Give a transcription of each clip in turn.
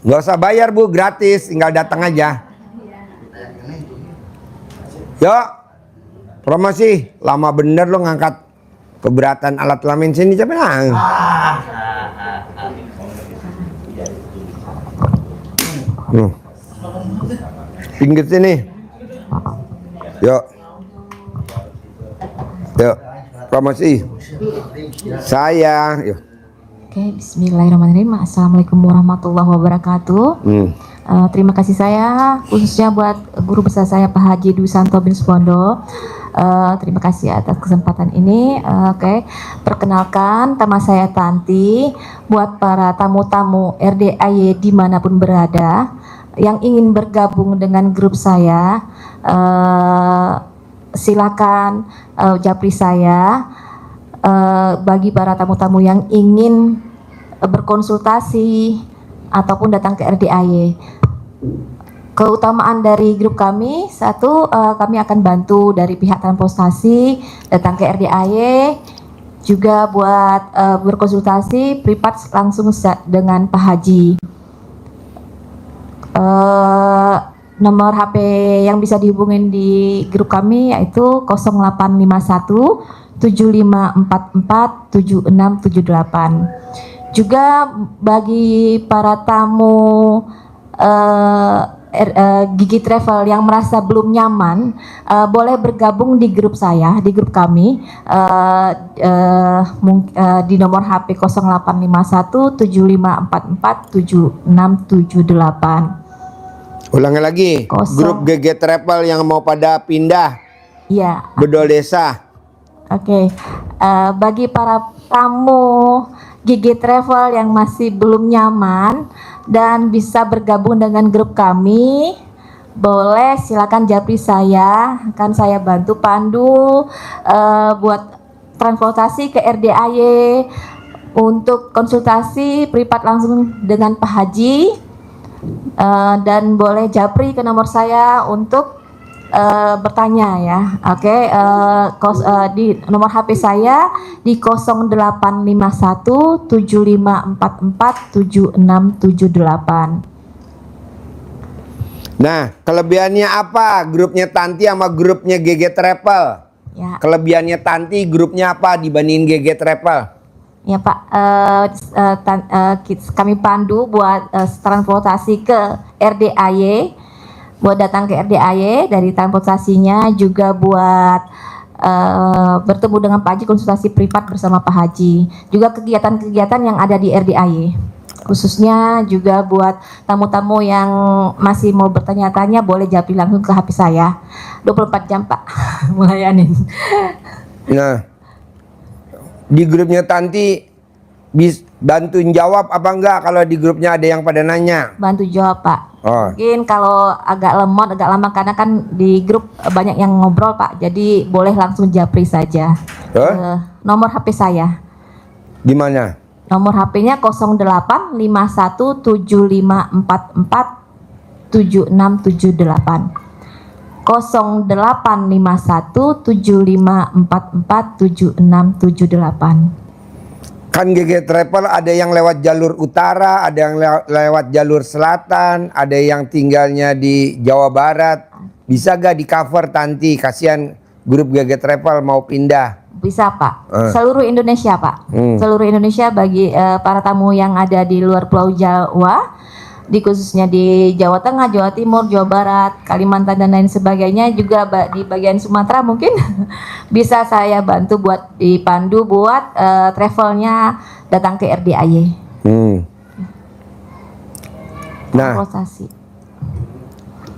Nggak usah bayar Bu, gratis, tinggal datang aja. Yuk, promosi. Lama bener lo ngangkat keberatan alat kelamin sini, coba lang. Pinggir sini. Yuk. Yuk, promosi. Saya, yuk. Oke, bismillahirrahmanirrahim. Assalamualaikum warahmatullahi wabarakatuh. Terima kasih saya khususnya buat guru besar saya Pak Haji Dwi Santo bin Supondo. Terima kasih atas kesempatan ini. Oke, perkenalkan nama saya Tanti. Buat para tamu-tamu RDAY dimanapun berada yang ingin bergabung dengan grup saya, silakan japri saya. Bagi para tamu-tamu yang ingin berkonsultasi ataupun datang ke RDAY, keutamaan dari grup kami, satu, kami akan bantu dari pihak transportasi datang ke RDAY, juga buat berkonsultasi privat langsung dengan Pak Haji. Nomor HP yang bisa dihubungin di grup kami yaitu 0851 7544 7678. Juga bagi para tamu Gigi Travel yang merasa belum nyaman, boleh bergabung di grup saya, di grup kami, di nomor HP 0851 7544 7678. Ulangi lagi, grup GG Travel yang mau pada pindah, ya, Bedol Desa. Oke, bagi para tamu GG Travel yang masih belum nyaman dan bisa bergabung dengan grup kami, boleh silakan japri saya, akan saya bantu pandu buat transportasi ke RDAY untuk konsultasi privat langsung dengan Pak Haji, dan boleh japri ke nomor saya untuk bertanya ya. Oke, di nomor HP saya di 0851 7544 7678. Nah, kelebihannya apa grupnya Tanti sama grupnya GG Travel? Ya. Kelebihannya Tanti grupnya apa dibandingin GG Travel? Ya Pak, kami pandu buat transportasi ke RDAY, buat datang ke RDAY dari transportasinya, juga buat bertemu dengan Pak Haji, konsultasi privat bersama Pak Haji, juga kegiatan-kegiatan yang ada di RDAY, khususnya juga buat tamu-tamu yang masih mau bertanya-tanya boleh japri langsung ke HP saya 24 jam Pak. Melayanin. Nah, di grupnya Tanti bantuin jawab apa enggak kalau di grupnya ada yang pada nanya? Bantu jawab Pak. Oh. Mungkin kalau agak lemot, agak lama karena kan di grup banyak yang ngobrol Pak, jadi boleh langsung japri saja. Nomor HP saya. Di mana? Nomor HP-nya 0851 7544 7678. 0851 7544 7678. Kan GG Travel ada yang lewat jalur utara, ada yang lewat jalur selatan, ada yang tinggalnya di Jawa Barat. Bisa gak di cover Tanti? Kasihan grup GG Travel mau pindah. Bisa Pak, seluruh Indonesia Pak. Seluruh Indonesia bagi para tamu yang ada di luar Pulau Jawa, di khususnya di Jawa Tengah, Jawa Timur, Jawa Barat, Kalimantan dan lain sebagainya, juga di bagian Sumatera mungkin bisa saya bantu buat dipandu buat travelnya datang ke RDAY. Nah,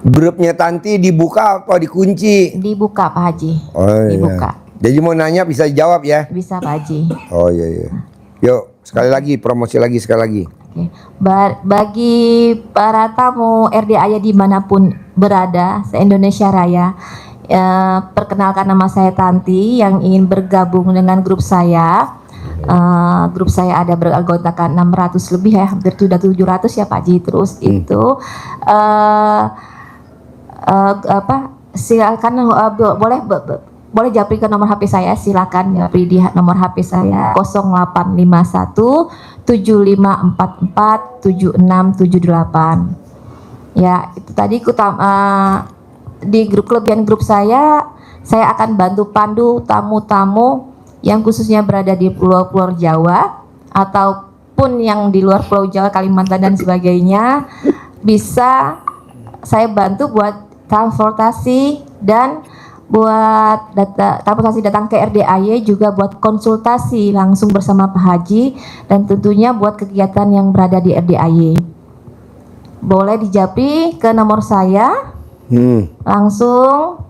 grupnya Tanti dibuka atau dikunci? Dibuka Pak Haji. Oh, dibuka. Iya. Jadi mau nanya bisa jawab ya? Bisa Pak Haji. Oh iya. Yuk sekali lagi promosi lagi sekali lagi. Bagi para tamu RDAY dimanapun berada se-Indonesia Raya, perkenalkan nama saya Tanti yang ingin bergabung dengan grup saya. Grup saya ada beranggotakan 600 lebih ya, hampir sudah 700 ya Pak Ji. Terus itu silakan boleh boleh japri ke nomor HP saya, silakan japri di nomor HP saya 0851 7544 7678. Ya, itu tadi di grup kelebihan grup saya akan bantu pandu tamu-tamu yang khususnya berada di pulau-pulau Jawa ataupun yang di luar Pulau Jawa, Kalimantan dan sebagainya, bisa saya bantu buat transportasi dan buat transportasi datang ke RDAY, juga buat konsultasi langsung bersama Pak Haji, dan tentunya buat kegiatan yang berada di RDAY. Boleh dijapri ke nomor saya langsung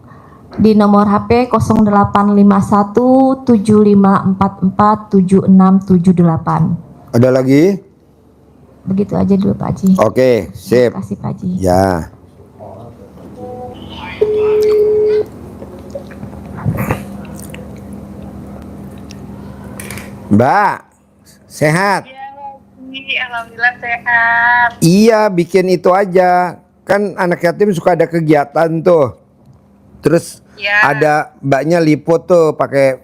di nomor HP 0851 7544 7678. Ada lagi? Begitu aja dulu Pak Haji. Oke, sip. Terima kasih Pak Haji. Ya. Mbak, sehat? Iya, alhamdulillah sehat. Iya, bikin itu aja. Kan anak yatim suka ada kegiatan tuh. Terus Ya. ada mbaknya liput tuh pakai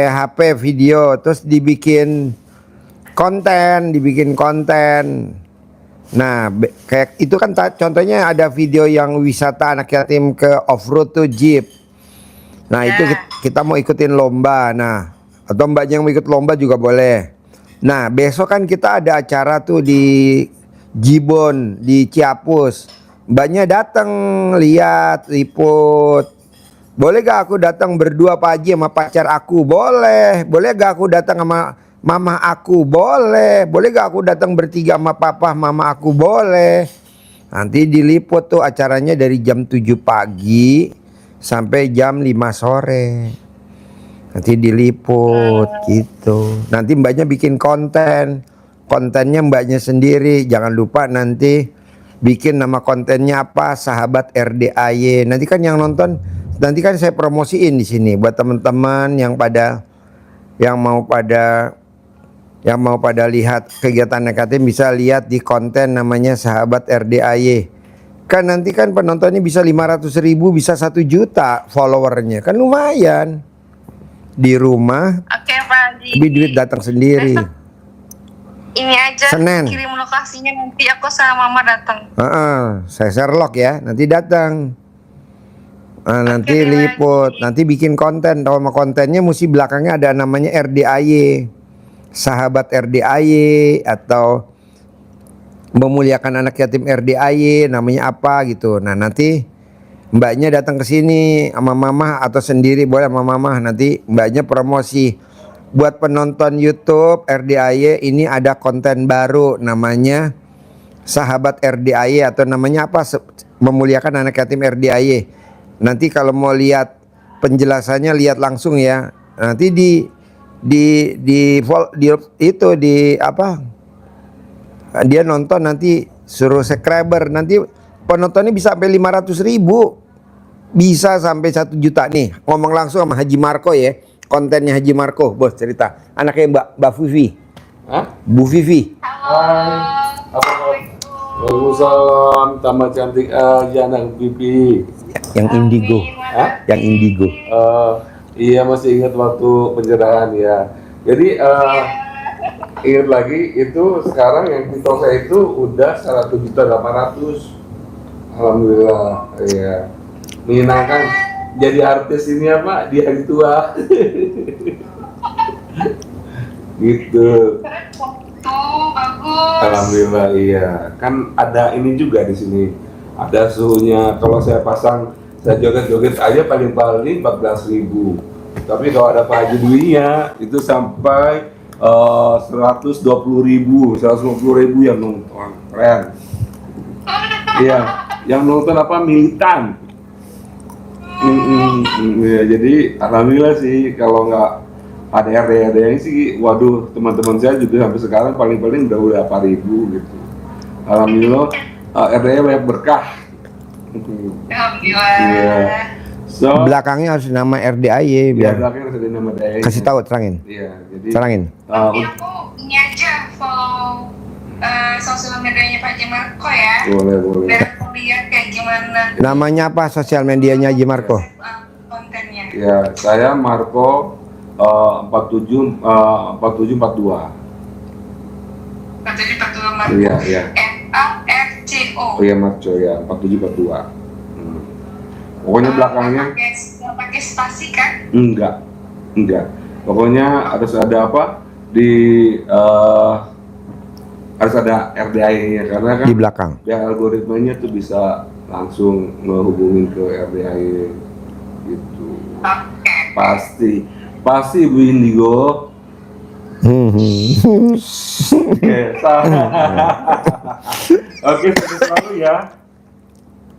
HP video, terus dibikin konten. Nah, kayak itu kan contohnya ada video yang wisata anak yatim ke off-road tuh jeep. Nah, Ya. itu kita mau ikutin lomba. Nah, atau mbaknya yang mau ikut lomba juga boleh. Nah, besok kan kita ada acara tuh di Jibon, di Ciapus. Mbaknya datang lihat, liput. Boleh gak aku datang berdua Pak Haji sama pacar aku? Boleh. Boleh gak aku datang sama mama aku? Boleh. Boleh gak aku datang bertiga sama papa mama aku? Boleh. Nanti diliput tuh acaranya dari jam 7 pagi sampai jam 5 sore. Nanti diliput gitu. Nanti mbaknya bikin konten. Kontennya mbaknya sendiri. Jangan lupa nanti bikin nama kontennya apa, Sahabat RDAY. Nanti kan yang nonton, nanti kan saya promosiin di sini buat teman-teman yang mau pada lihat kegiatan anak yatim, bisa lihat di konten namanya Sahabat RDAY. Kan nanti kan penontonnya bisa 500.000, bisa 1 juta followernya. Kan lumayan. Di rumah, Oke Pak Haji. tapi duit datang sendiri. Besok ini aja Senin. kirim lokasinya, nanti aku sama mama datang. Saya Sherlock ya, nanti datang. Nanti Pak liput, Haji. nanti bikin konten. Nama kontennya mesti belakangnya ada namanya RDAY, Sahabat RDAY, atau memuliakan anak yatim RDAY, namanya apa gitu. Nah, nanti mbaknya datang ke sini sama mama atau sendiri boleh sama mama. Nanti mbaknya promosi buat penonton YouTube RDAY. Ini ada konten baru namanya Sahabat RDAY, atau namanya apa, memuliakan anak yatim RDAY. Nanti kalau mau lihat penjelasannya lihat langsung ya. Nanti dia nonton, nanti suruh subscriber, nanti penontonnya bisa sampai 500.000, bisa sampai 1 juta nih. Ngomong langsung sama Haji Marco ya, kontennya Haji Marco, bos cerita. Anaknya Mbak Vivi. Hah? Bu Vivi. Hai, apa kabar? Waalaikumsalam, tambah cantik aja anak pipi. Yang indigo. Hah? Yang indigo. Iya, masih ingat waktu pencerahan ya. Jadi ingat lagi itu sekarang yang TikTok saya itu udah 1.800.000. Alhamdulillah, iya. Menyenangkan jadi artis ini apa di hari tua. Gitu. Tuh, bagus. Alhamdulillah, iya. Kan ada ini juga di sini. Ada suhunya. Kalau saya pasang, saya joget-joget aja paling-paling 14.000. Tapi kalau ada Pak Haji Duinya itu sampai 120.000 yang nonton. Keren. Iya, yang nonton apa, militan. Ya, jadi alhamdulillah sih, kalau nggak ada RD-RD sih, waduh, teman-teman saya juga sampai sekarang paling-paling udah apa ribu gitu. Alhamdulillah, RD banyak berkah. Alhamdulillah. Iya. So, Belakangnya harus nama RDAY biar biar belakangnya ada nama daerah. kasih tahu, terangin. Iya, jadi Terangin. Nanti aku ini aja follow sosial medianya Pak Haji Marco ya. boleh. Biar aku lihat kayak gimana Namanya apa sosial medianya Haji Marco? kontennya. Ya, saya Marco 4742. 4742 Marco. Iya, iya. MARCO. Oh iya, Marco ya, 4742. Pokoknya belakangnya Nggak pakai spasi kan? enggak. Pokoknya harus ada apa? Harus ada RDI-nya karena kan Di belakang. ya algoritmanya tuh bisa langsung ngehubungin ke RDI gitu. Oke. Pasti Bu Indigo. Oke, oke, sukses selalu ya.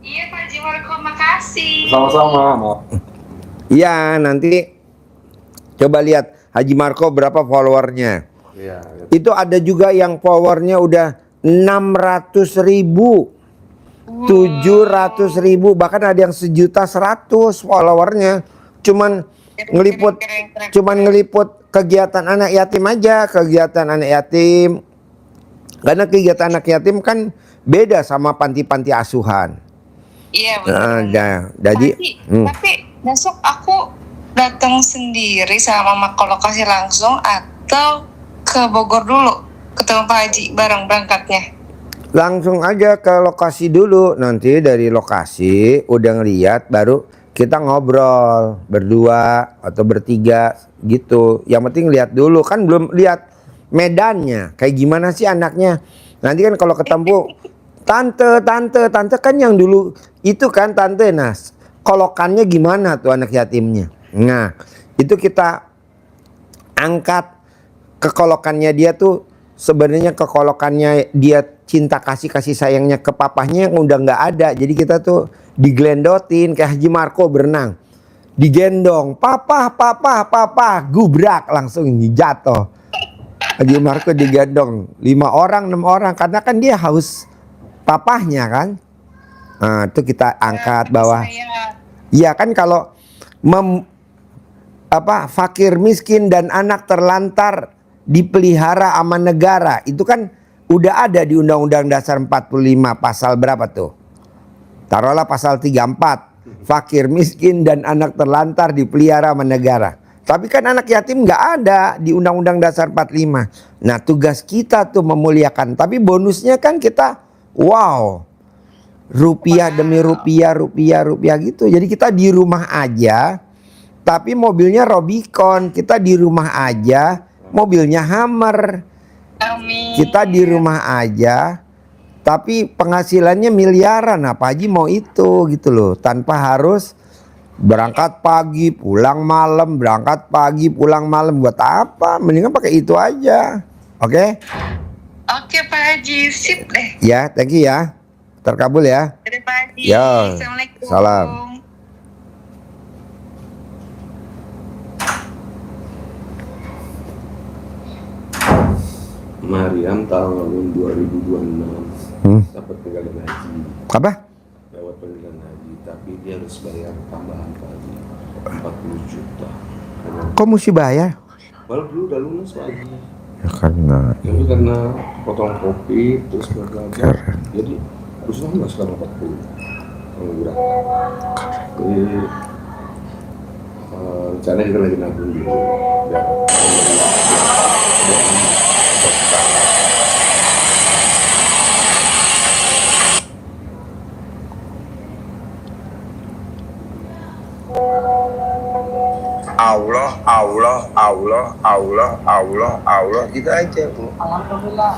Iya Pak Haji Marco, makasih. Sama-sama. Maaf. Iya, nanti coba lihat Haji Marco berapa followernya. Iya. Itu ada juga yang followernya udah 600.000, 700.000, bahkan ada yang 1.100.000 followernya. Cuman ngeliput kegiatan anak yatim aja, kegiatan anak yatim. Karena kegiatan anak yatim kan beda sama panti-panti asuhan. Iya benar. Jadi tapi besok aku datang sendiri sama mama ke lokasi langsung atau ke Bogor dulu ketemu Pak Haji bareng berangkatnya. langsung aja ke lokasi dulu. Nanti dari lokasi udah ngeliat baru kita ngobrol berdua atau bertiga gitu. Yang penting lihat dulu, kan belum lihat medannya kayak gimana sih anaknya. Nanti kan kalau ketemu tante kan yang dulu itu kan tante, nah kolokannya gimana tuh anak yatimnya. Nah itu kita angkat kekolokannya dia tuh, sebenarnya kekolokannya dia cinta kasih sayangnya ke papahnya yang udah nggak ada. Jadi kita tuh diglendotin kayak Haji Marco berenang, digendong papa gubrak langsung jatuh. Haji Marco digendong 5 orang 6 orang karena kan dia haus papahnya kan. Nah itu kita angkat bawah. Iya kan kalau fakir miskin dan anak terlantar dipelihara sama negara, itu kan udah ada di Undang-Undang Dasar 45 pasal berapa tuh? Taruhlah pasal 34. Fakir miskin dan anak terlantar dipelihara sama negara. Tapi kan anak yatim nggak ada di Undang-Undang Dasar 45. Nah tugas kita tuh memuliakan. Tapi bonusnya kan kita wow, rupiah demi rupiah gitu. Jadi kita di rumah aja, tapi mobilnya Robicon. Kita di rumah aja, mobilnya Hummer. Amin. Kita di rumah aja, tapi penghasilannya miliaran. Apa Haji mau itu gitu loh, tanpa harus berangkat pagi pulang malam, berangkat pagi pulang malam. Buat apa? Mendingan pakai itu aja. Oke? Oke Pak Haji, sip deh. Ya, thank you ya. Terkabul ya. Dari Pak Haji. Ya, Assalamualaikum. salam. Mariam tahun 2026 dapat panggilan haji. Apa? Lewat panggilan haji, tapi dia harus bayar tambahan lagi 40 juta. Kok mesti bayar? Walau dulu udah lunas lagi. Ya karena Itu karena potong kopi terus berlagak. Jadi harusnya nggak sekarang 40. Kalau berapa? Jadi rencana kita lagi nabung gitu. Ya. Allah gitu aja Bu. Alhamdulillah.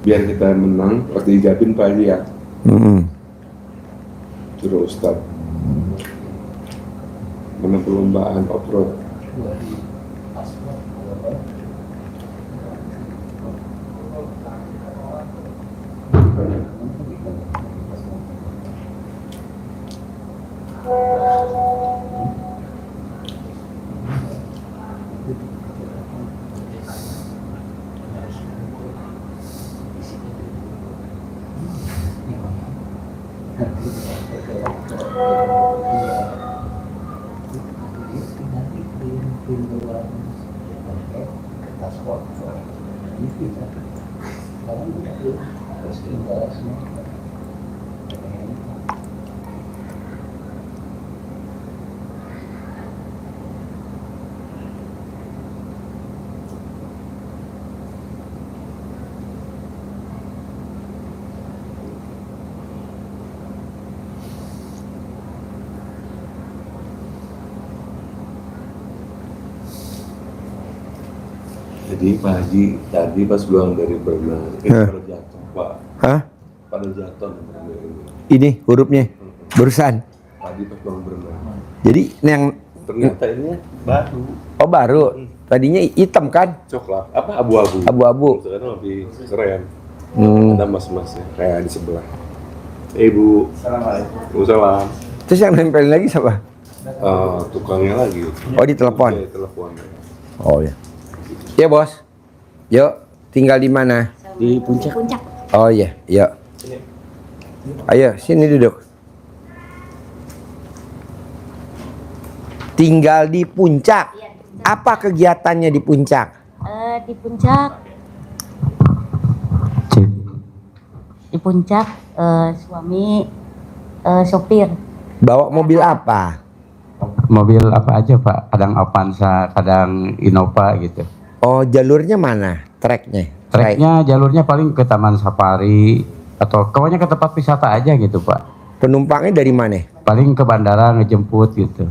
Biar kita menang pasti dijabin Pak Haji ya. Suruh Ustad menang perlombaan off-road. Jadi Pak Haji tadi pas pulang dari berenang itu pada jatuh Pak. Hah? Pada jatuh berenang ini. Ini hurufnya barusan. Tadi pas pulang berenang. Jadi yang Ternyata ini baru. oh baru. Tadinya hitam kan? Coklat. Apa abu-abu? Abu-abu. Sekarang lebih keren. Hmm. Ada mas-masnya kayak di sebelah. Ibu. Assalamualaikum. Waalaikumsalam. Terus yang nempelin lagi siapa? Tukangnya lagi. Oh di telepon. Iya, telepon. Oh ya. Ya bos. Yuk, tinggal di mana? Di puncak. Oh iya, yuk. Ayo, sini duduk. Tinggal di puncak. Apa kegiatannya di puncak? Di puncak suami sopir. Bawa mobil apa? Mobil apa aja Pak? Kadang Avanza, kadang Innova gitu. Oh, jalurnya mana? Treknya? Treknya jalurnya paling ke Taman Safari atau pokoknya ke tempat wisata aja gitu Pak. Penumpangnya dari mana? Paling ke bandara ngejemput gitu.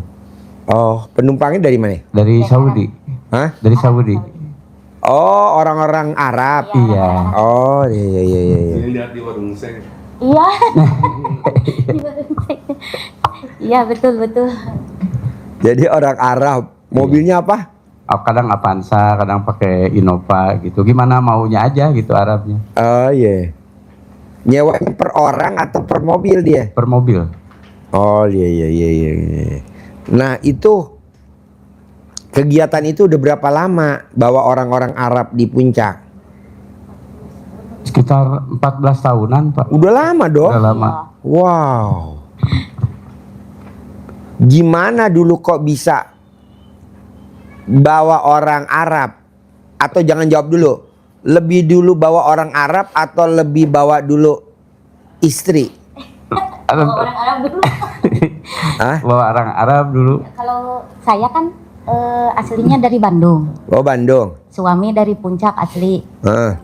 Oh, penumpangnya dari mana? Dari Saudi. Hah? Dari Saudi. Oh, orang-orang Arab. Iya. Oh, iya iya iya. Ini lihat di warung seng. Iya. Iya betul. Jadi orang Arab. Mobilnya apa? Kadang Avanza, kadang pakai Innova gitu. Gimana maunya aja gitu Arabnya. Oh iya. Nyewanya per orang atau per mobil dia? Per mobil. Oh iya. Nah itu kegiatan itu udah berapa lama bawa orang-orang Arab di puncak? Sekitar 14 tahunan Pak. Udah lama dong. Udah lama. Wow. Gimana dulu kok bisa bawa orang Arab? Atau jangan jawab dulu. Lebih dulu bawa orang Arab atau lebih bawa dulu istri? Orang Arab dulu. Hah? Bawa orang Arab dulu. Kalau saya kan aslinya dari Bandung. Oh Bandung. Suami dari Puncak asli. Ah.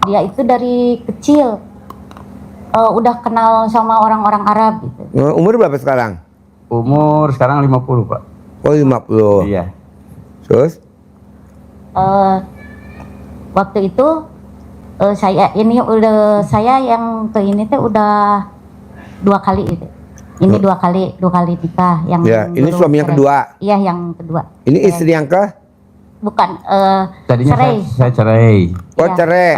Dia itu dari kecil udah kenal sama orang-orang Arab gitu. Umur berapa sekarang? Umur sekarang 50, Pak. Oh 50. Iya. Terus? Waktu itu saya yang ke ini tuh udah 2 kali itu. Ini 2 kali nikah yang Ya, ini dulu suami yang cerai. kedua. Iya, yang kedua. Ini istri yang ke? Bukan Tadinya cerai. saya cerai. Oh Iya. cerai.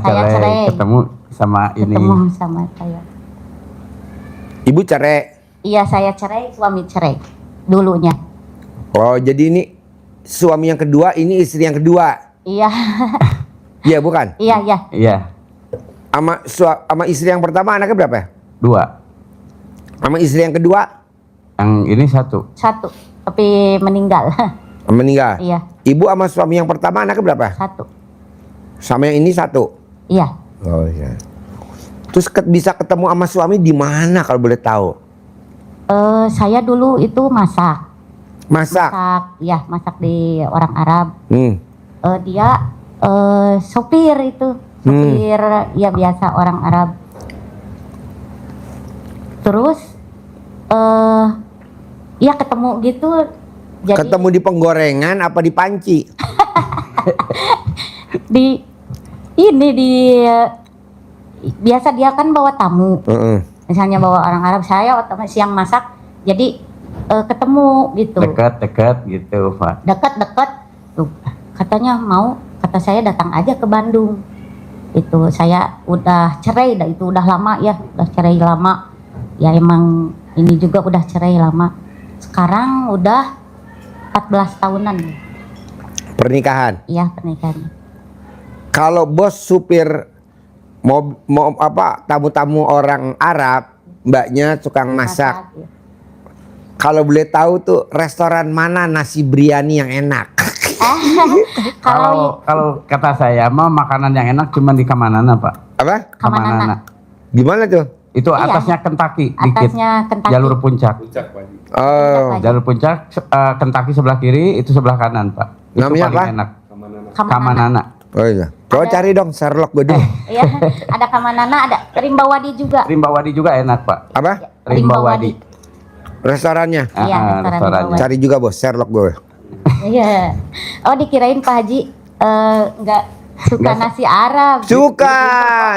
Saya cerai. Ketemu sama ini. Ketemu sama saya. Ibu cerai. Iya, saya cerai, suami cerai dulunya. Oh jadi ini suami yang kedua, ini istri yang kedua. Iya. Iya bukan? Iya. Iya. Sama istri yang pertama anaknya berapa? 2. Sama istri yang kedua Yang ini 1. Satu, tapi meninggal. meninggal. Iya, Ibu sama suami yang pertama anaknya berapa? 1. Sama yang ini 1. Iya. Oh iya. Terus bisa ketemu sama suami di mana kalau boleh tahu? Saya dulu itu masak. Masak. Iya, masak di orang Arab. Dia sopir itu. Sopir ya biasa orang Arab. Terus ya ketemu gitu. Jadi Ketemu di penggorengan apa di panci? di biasa dia kan bawa tamu. Misalnya bawa orang Arab, saya otomatis yang masak. Jadi ketemu gitu. Dekat gitu, Pak. Dekat tuh katanya kata saya datang aja ke Bandung. Itu saya udah cerai, itu udah lama ya, udah cerai lama ya, emang ini juga udah cerai lama, sekarang udah 14 tahunan. Pernikahan. Iya, pernikahan. Kalau bos supir mau apa tamu-tamu orang Arab, mbaknya tukang masak. Ya. Kalau boleh tahu tuh restoran mana nasi biryani yang enak? Kalau Kalau kata saya mah makanan yang enak cuma di Kamanana, Pak. Apa? Kamanana. Gimana tuh? Itu Iya. atasnya Kentucky dikit. Atasnya Kentucky. Jalur puncak. Puncak Pak Haji. Oh, Jalur puncak Kentucky sebelah kiri, itu sebelah kanan, Pak. Itu Namanya paling apa? enak. Kamanana. Kamanana. oh iya. Kau cari dong Sherlock gue dulu. Iya, ada Kamanana, ada Rimbawadi juga. Rimbawadi juga enak, Pak. Apa? Rimbawadi. Restorannya? Iya, restoran restorannya. Rimbawadi. Cari juga bos Sherlock gue. Iya. Oh, dikirain Pak Haji nggak suka Nggak nasi Arab. Suka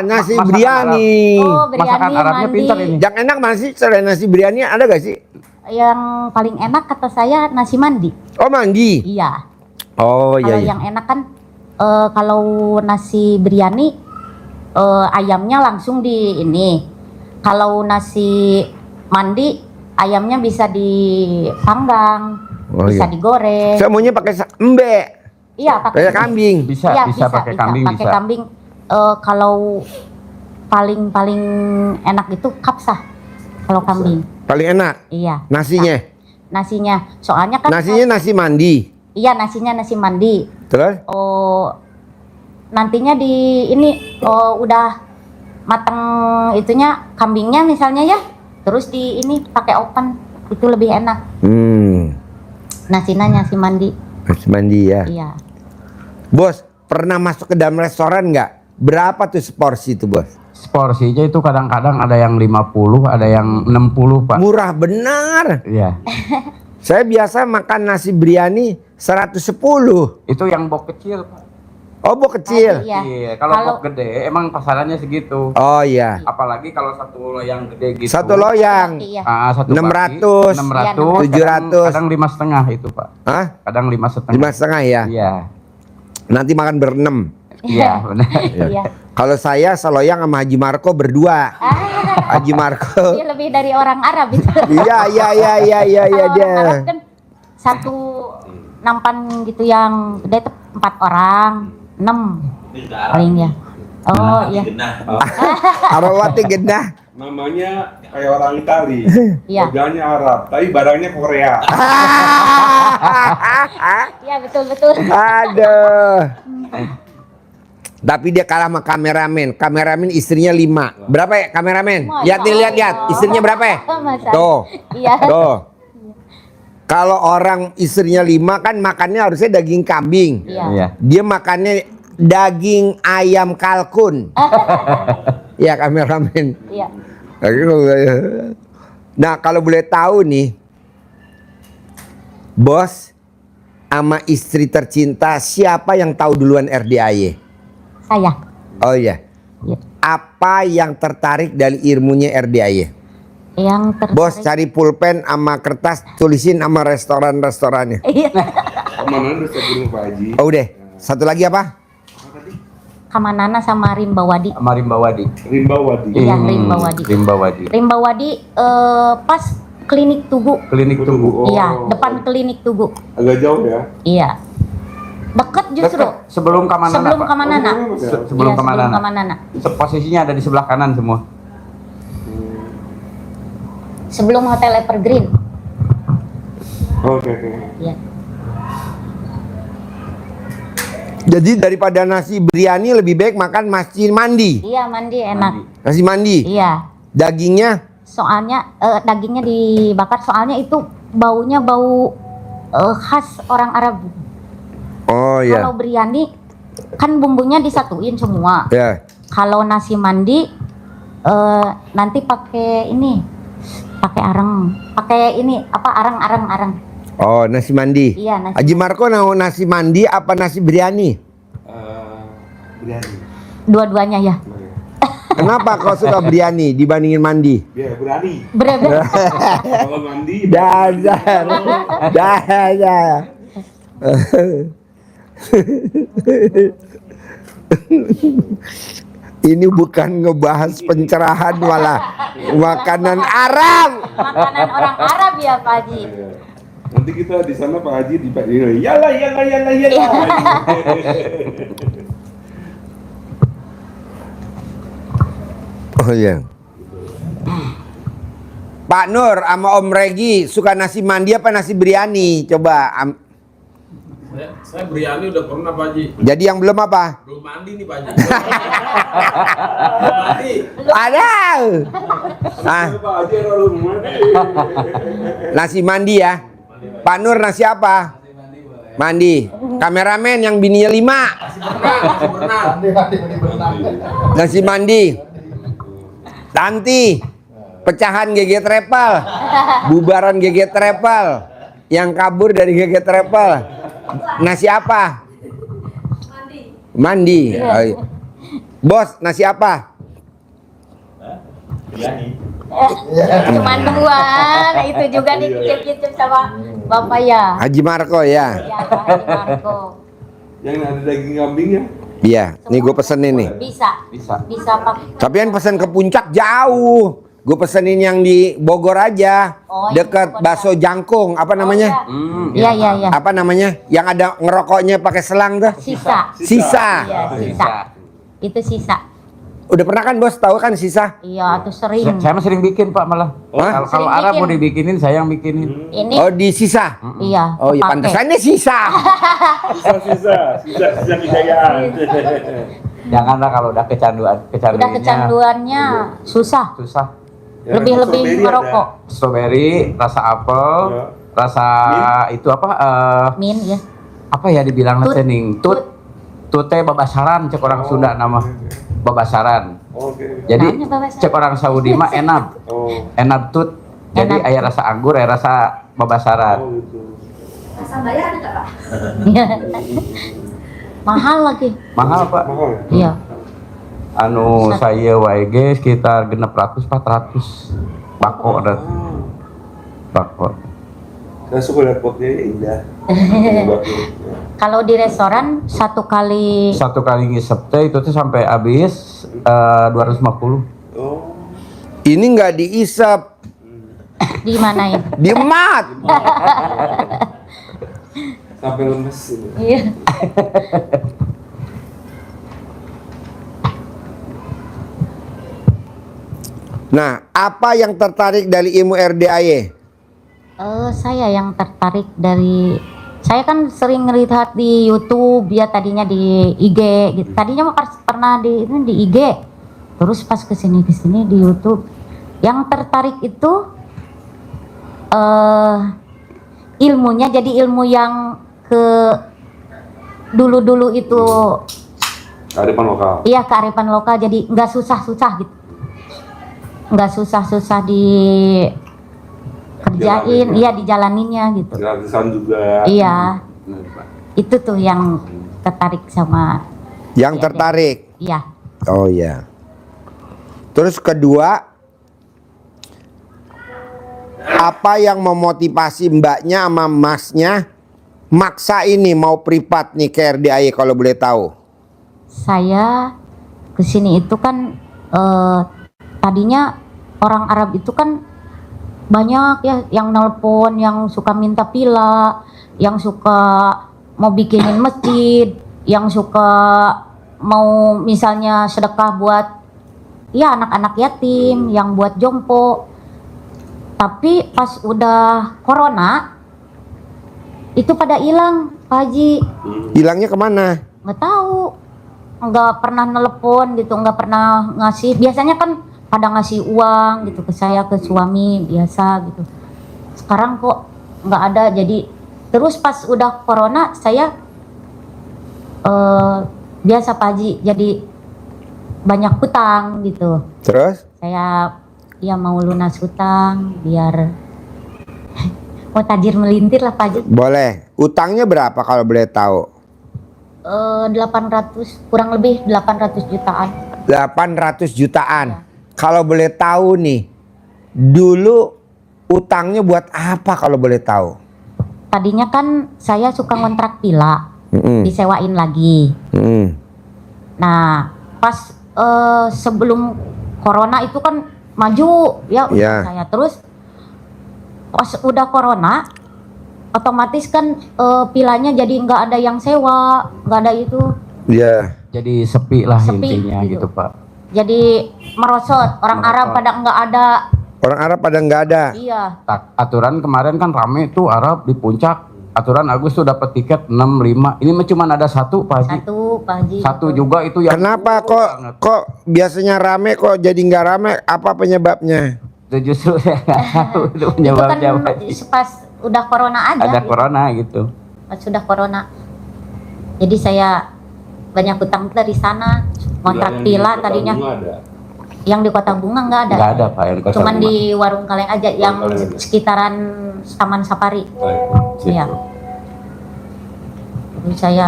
nasi Masakan biryani. Oh, Masakan biryani Arabnya mandi. pintar ini. Yang enak masih selain nasi biryani ada gak sih? Yang paling enak kata saya nasi mandi. Oh mandi. Iya. Oh Kalau iya. Iya. yang enak kan kalau nasi biryani ayamnya langsung di ini. Kalau nasi mandi ayamnya bisa dipanggang, Oh, bisa iya. digoreng. Semuanya pakai embe. Iya, pakai Kayak kambing. Bisa, Iya, bisa pakai kambing, pakai bisa. kambing. Kalau paling enak itu kapsah. Kalau kambing. Paling enak. Iya. Nasinya. Nasinya. Soalnya kan Nasinya nasi mandi. iya, nasinya nasi mandi. Terus? Nantinya di ini udah matang itunya kambingnya misalnya ya. Terus di ini pakai oven itu lebih enak. Nasinya nasi mandi. Nasi mandi ya. Iya. Bos, pernah masuk ke dalam restoran nggak? Berapa tuh seporsi itu bos? Porsinya itu kadang-kadang ada yang 50, ada yang 60, Pak. Murah benar. Iya. Saya biasa makan nasi biryani 110. Itu yang box kecil, Pak. Oh, bok kecil. Iya. Iya, kalau box gede emang pasarannya segitu. Oh iya. Apalagi kalau satu loyang gede gitu. Satu loyang. Iya. Satu 600, 600, 700. kadang 5,5 itu, Pak. Hah? Kadang 5,5. 5,5 ya? Iya. Nanti makan berenam. Iya, benar. Iya. Kalau saya seloyang sama Haji Marco berdua. Haji Marco. Dia lebih dari orang Arab itu. Iya dia. Kalau orang Arab kan satu nampan gitu yang gede tuh 4 orang, 6 paling ya. Oh iya. Arawati genah. Namanya kayak orang Itali. Iya. Wajahnya Arab, tapi barangnya Korea. Iya, betul. Aduh. Tapi dia kalah sama kameramen. Kameramen istrinya 5. Berapa ya kameramen? Lihat. Istrinya berapa ya? Masa? Tuh. Iya. Tuh. Kalau orang istrinya 5 kan makannya harusnya daging kambing. Iya. Iya. Dia makannya daging ayam kalkun. Ya kameramen. Iya. Nah kalau boleh tahu nih, bos sama istri tercinta siapa yang tahu duluan RDAY? Saya. Oh iya. Iya. Apa yang tertarik dari ilmunya RDAY? Yang tertarik. Bos cari pulpen sama kertas, tulisin sama restoran-restorannya. Iya. Kemana udah saya bilang Pak Haji? Oh udah. Satu lagi apa? Kamanana sama Rimbawadi. Sama Rimbawadi. Rimbawadi. Iya, Rimbawadi. Rimbawadi. Rimbawadi pas klinik Tugu. Klinik Tugu. Oh. Iya, depan klinik Tugu. Agak jauh ya. Iya. Deket justru. Dekat. Sebelum Kamanana, Sebelum Pak. Kamanana. Sebelum Iya, Kamanana. Kamanana. Posisinya ada di sebelah kanan semua. Sebelum Hotel Evergreen. Oke. Iya. Jadi daripada nasi biryani lebih baik makan nasi mandi. Iya, mandi enak. Nasi mandi. Iya. Dagingnya Soalnya dagingnya dibakar, soalnya itu baunya bau khas orang Arab. oh ya. Kalau biryani kan bumbunya disatuin semua. Ya. Kalau nasi mandi nanti pakai ini, pakai arang, pakai ini apa arang. Oh, nasi mandi. Iya, nasi. Haji Marco mau nasi mandi apa nasi biryani? Biryani. Dua-duanya ya. Kenapa kau suka biryani dibandingin mandi? Biar berani. Berbeda. Kalau mandi. Dasar. Dasar. Ini bukan ngebahas pencerahan malah makanan Arab. Makanan orang Arab ya, Pak Haji. Nanti kita di sana Pak Haji yalah. Oh iya. Pak Nur sama Om Regi suka nasi mandi apa nasi biryani? Coba. Saya biryani udah pernah Pak Haji. Jadi yang belum apa? Belum mandi nih Pak Haji. Belum mandi. Ada. Ah, Pak Haji lalu mandi. nasi mandi ya. Pak Nur nasi apa? Mandi. Kameramen yang bininya 5. Nasi mandi. Tanti. Pecahan GG Travel. Bubaran GG Travel. Yang kabur dari GG Travel. Nasi apa? Mandi. Oh, iya. Bos, nasi apa? Cuma dua, nah itu juga dikicip-kicip sama Bapak ya. Haji Marco ya. Ya, Pak Haji Marco. Yang ada daging kambingnya. Iya, nih gue pesenin nih. Bisa pakai. Tapi yang pesen ke puncak jauh. Gue pesenin yang di Bogor aja. Oh, yang Dekat di Bogor. bakso jangkung. Apa namanya? Iya. Apa namanya? Yang ada ngerokoknya pakai selang tuh. Sisa. Sisa. Iya, sisa. Itu sisa. Udah pernah kan bos tahu kan sisa? Iya, itu sering. Saya mah sering bikin Pak malah. Kalau Sering Arab bikin. mau dibikinin saya yang bikinin. Ini Oh di sisa. iya. Oh iya kepake. pantesannya sisa. Sisa kejayaan. Janganlah kalau udah Udah kecanduannya susah. susah. Lebih ngerokok. Strawberry, rasa apel, Ya. rasa itu apa? Min ya. Apa ya dibilang Tut. cening? Tut teh babasaran cek orang Sunda nama. Babasaran. Oke. Jadi Namanya babasaran. cek orang Saudi mah enab. Oh. Enab tut. Jadi Enab aya rasa anggur, aya rasa babasaran. Oh gitu. Mahal lagi. Mahal Pak. Mahal ya? Iya. Anu saya wae ge sekitar 600 400. Bako ada. Bako. Saya suka lihat potnya indah. Kalau di restoran satu kali Satu kali ngisep teh itu tuh sampai habis 250. Oh. Ini nggak diisap, di mana ya? dimat. Sampai lemes ini. Iya. Nah, apa yang tertarik dari ilmu RDAY? Saya yang tertarik dari saya kan sering ngelihat di YouTube ya, tadinya di IG gitu. Tadinya mah pernah di IG. Terus pas kesini di YouTube. Yang tertarik itu ilmunya, jadi ilmu yang ke dulu itu Kearifan lokal. Iya, kearifan lokal, jadi nggak susah-susah gitu. Nggak susah-susah di kerjain, Jalaninnya. iya dijalaninnya gitu. Gratisan juga. Iya, Nah, Pak. itu tuh yang tertarik sama. Yang Iya, tertarik. Iya. Oh ya. Terus kedua, apa yang memotivasi mbaknya sama masnya maksa ini mau privat nih ke RDAI kalau boleh tahu? Saya kesini itu kan tadinya orang Arab itu kan banyak ya yang nelpon, yang suka minta pila, yang suka mau bikinin masjid, yang suka mau misalnya sedekah buat ya anak-anak yatim, yang buat jompo. Tapi pas udah corona itu pada hilang, Pak Haji. Hilangnya kemana? Nggak tahu, nggak pernah nelepon gitu, nggak pernah ngasih. Biasanya kan pada ngasih uang gitu ke saya, ke suami biasa gitu. Sekarang kok nggak ada. Jadi terus pas udah corona saya biasa Pak Haji, jadi banyak hutang gitu. Terus? Saya ya mau lunas hutang biar mau tajir melintir lah Pak Haji. Boleh. Utangnya berapa kalau boleh tahu? 800, kurang lebih 800 jutaan. 800 jutaan. Kalau boleh tahu nih, dulu utangnya buat apa kalau boleh tahu? Tadinya kan saya suka ngontrak villa, Mm-mm. disewain lagi. Mm-mm. Nah, pas sebelum corona itu kan maju ya Iya. saya. Terus pas udah corona, otomatis kan villanya jadi nggak ada yang sewa, nggak ada itu. Iya. Jadi sepi lah Sepi, intinya gitu. gitu Pak. Jadi merosot, orang Arab pada nggak ada. Orang Arab pada nggak ada. Iya, Aturan kemarin kan rame tuh Arab di puncak. Aturan Agus tuh dapat tiket 65. Ini mah cuma ada satu Pak Haji. satu Pak Haji. Satu juga itu yang Kenapa kok biasanya rame kok jadi nggak rame? Apa penyebabnya? itu justru saya nggak tahu itu Itu kan penyebabnya Pak Haji. pas udah corona aja. Ada gitu. corona gitu. Pas sudah corona. Jadi saya banyak utang dari sana. Kontrak villa tadinya. Ada. Yang di Kota Bunga nggak ada. Nggak ada Pak yang di Kota Cuman Bunga. di Warung Kaleng aja yang Kaleng aja. sekitaran Taman Safari. Baik. Iya. Jadi saya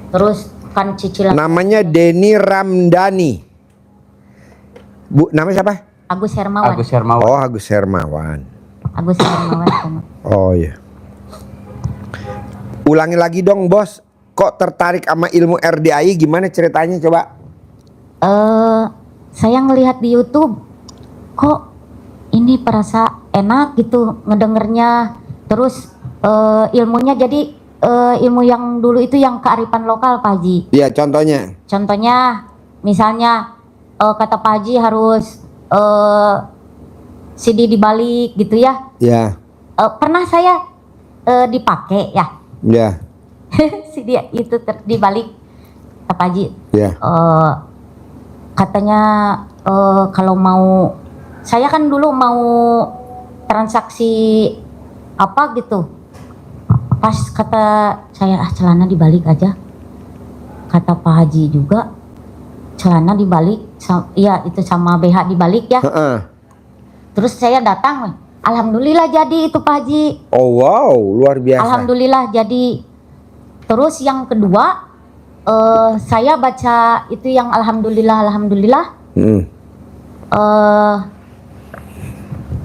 terus kan cicilan Namanya Denny Ramdhani. Bu, namanya siapa? Agus Hermawan. Agus Hermawan. Oh, Agus Hermawan. Agus Hermawan. Oh iya. Ulangi lagi dong, Bos. Kok tertarik sama ilmu RDAI? Gimana ceritanya coba? Saya ngelihat di YouTube kok ini perasa enak gitu ngedengernya. Terus ilmunya jadi ilmu yang dulu itu yang kearifan lokal Pak Haji. Iya, contohnya. Contohnya misalnya kata Pak Haji harus CD dibalik gitu ya. Ya, Pernah saya dipakai ya ya, CD itu dibalik Pak Haji. ya. Katanya kalau mau, saya kan dulu mau transaksi apa gitu. Pas kata saya celana dibalik aja. Kata Pak Haji juga celana dibalik, iya itu sama BH dibalik ya. Heeh. Terus saya datang, alhamdulillah jadi itu Pak Haji. Oh wow, luar biasa. Alhamdulillah jadi. Terus yang kedua, saya baca itu yang alhamdulillah. Hmm.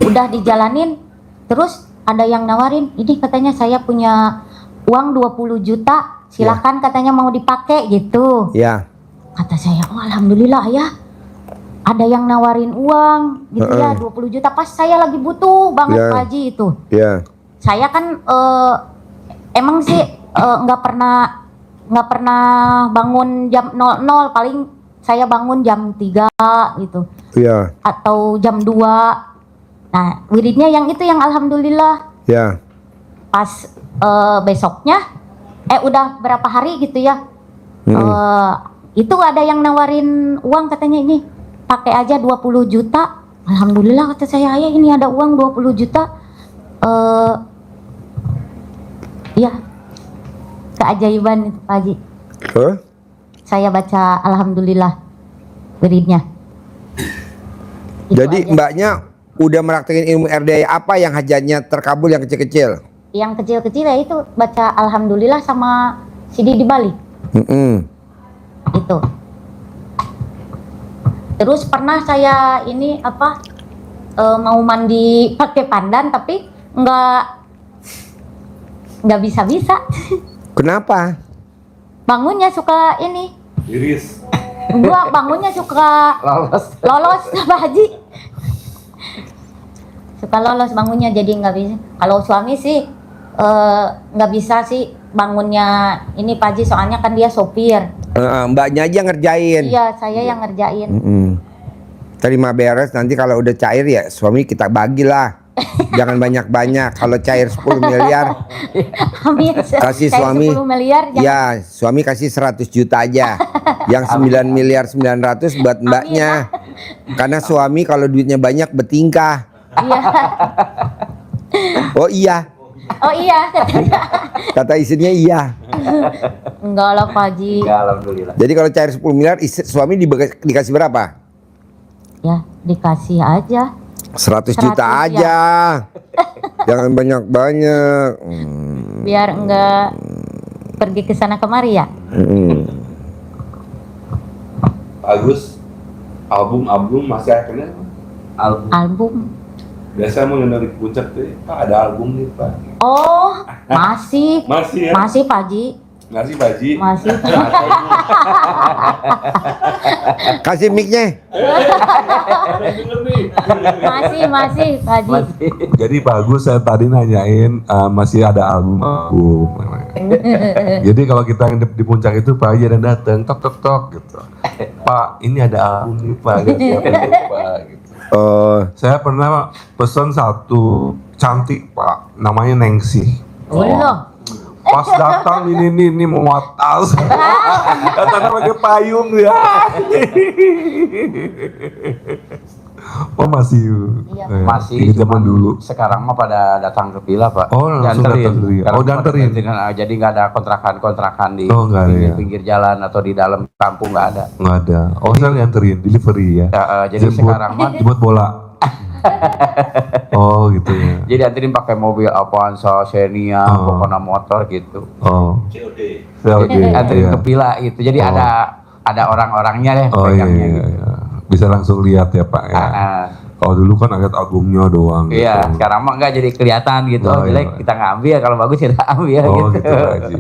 Udah dijalanin, terus ada yang nawarin, ini katanya saya punya uang 20 juta, silakan katanya mau dipakai gitu. Ya, Kata saya, oh alhamdulillah ya, ada yang nawarin uang gitu ya, 20 juta pas saya lagi butuh banget Ya. Pak Haji itu. ya, Saya kan emang sih nggak pernah bangun jam 00, paling saya bangun jam 3 gitu ya, atau jam 2. Nah, wiridnya yang itu yang alhamdulillah. ya. Pas besoknya udah berapa hari gitu ya. Itu ada yang nawarin uang katanya ini pakai aja 20 juta. Alhamdulillah kata saya, ya ini ada uang 20 juta. Ya. Keajaiban itu Pak Haji. Huh? saya baca alhamdulillah wiridnya. Itu Jadi aja. mbaknya udah meraktekin ilmu RDI, apa yang hajatnya terkabul yang kecil-kecil? Yang kecil-kecil ya itu baca alhamdulillah sama CD di Bali. Itu. Terus pernah saya ini apa mau mandi pakai pandan tapi nggak bisa. Kenapa? Bangunnya suka ini. Iris. Gua bangunnya suka lolos Pak Haji. Suka lolos bangunnya jadi nggak bisa. Kalau suami sih nggak bisa sih bangunnya ini Pak Haji, soalnya kan dia sopir. Mbaknya aja ngerjain. Iya, saya yang ngerjain. Terima beres, nanti kalau udah cair ya suami kita bagilah. Jangan banyak-banyak. Kalau cair 10 miliar Amin. kasih Saya suami 10 miliar jangan. ya suami kasih 100 juta aja. Yang 9 miliar 900 buat mbaknya. Karena suami kalau duitnya banyak bertingkah. Iya. Oh iya, Oh iya, katanya. kata istrinya iya. Enggak lah Pak Haji. Ya, alhamdulillah. Jadi kalau cair 10 miliar suami dikasih berapa? Ya, dikasih aja. 100 100 juta aja. Jangan banyak-banyak. Biar enggak pergi ke sana kemari ya. Agus, album masih akhirnya Album. biasa mau dari puncak tuh, Pak ada album nih Pak. Oh, masih. Masih ya? Masih Pak Haji. Masih Baji. Masih. Kasih mic-nya. Masih Pak Haji. Jadi Pak Agus, saya tadi nanyain masih ada album. Jadi kalau kita yang di puncak itu Pak Haji ada datang tok gitu. Pak, ini ada album nih Pak. Pak gitu. Saya pernah pesan satu cantik Pak, namanya Nengsi. Belum. Pas datang ini mau atas, datang pakai payung ya. Oh masih, Iya. Masih ini zaman cuman dulu. Sekarang mah pada datang ke villa, Pak. Oh, langsung datang ke villa. Sekarang Oh, dianterin. Jadi nggak ada kontrakan di Oh, nggak ada ya. pinggir jalan atau di dalam kampung, nggak ada. Nggak ada. Oh saya nganterin delivery ya. Jadi sekarang mah jemput bola. Oh gitu ya. jadi anterin pakai mobil Avanza, Xenia, Oh. pokoknya motor gitu. Oh. COD. Anterin Iya. ke villa gitu. Jadi Oh. ada orang-orangnya deh Oh iya, pegangnya iya, gitu. iya. Bisa langsung lihat ya Pak ya. Kalau dulu kan lihat albumnya doang. Iya, gitu. sekarang mah enggak jadi kelihatan gitu. Oh, Oh, jelek iya. kita ngambil, kalau bagus kita ambil Oh gitu. gitu aja.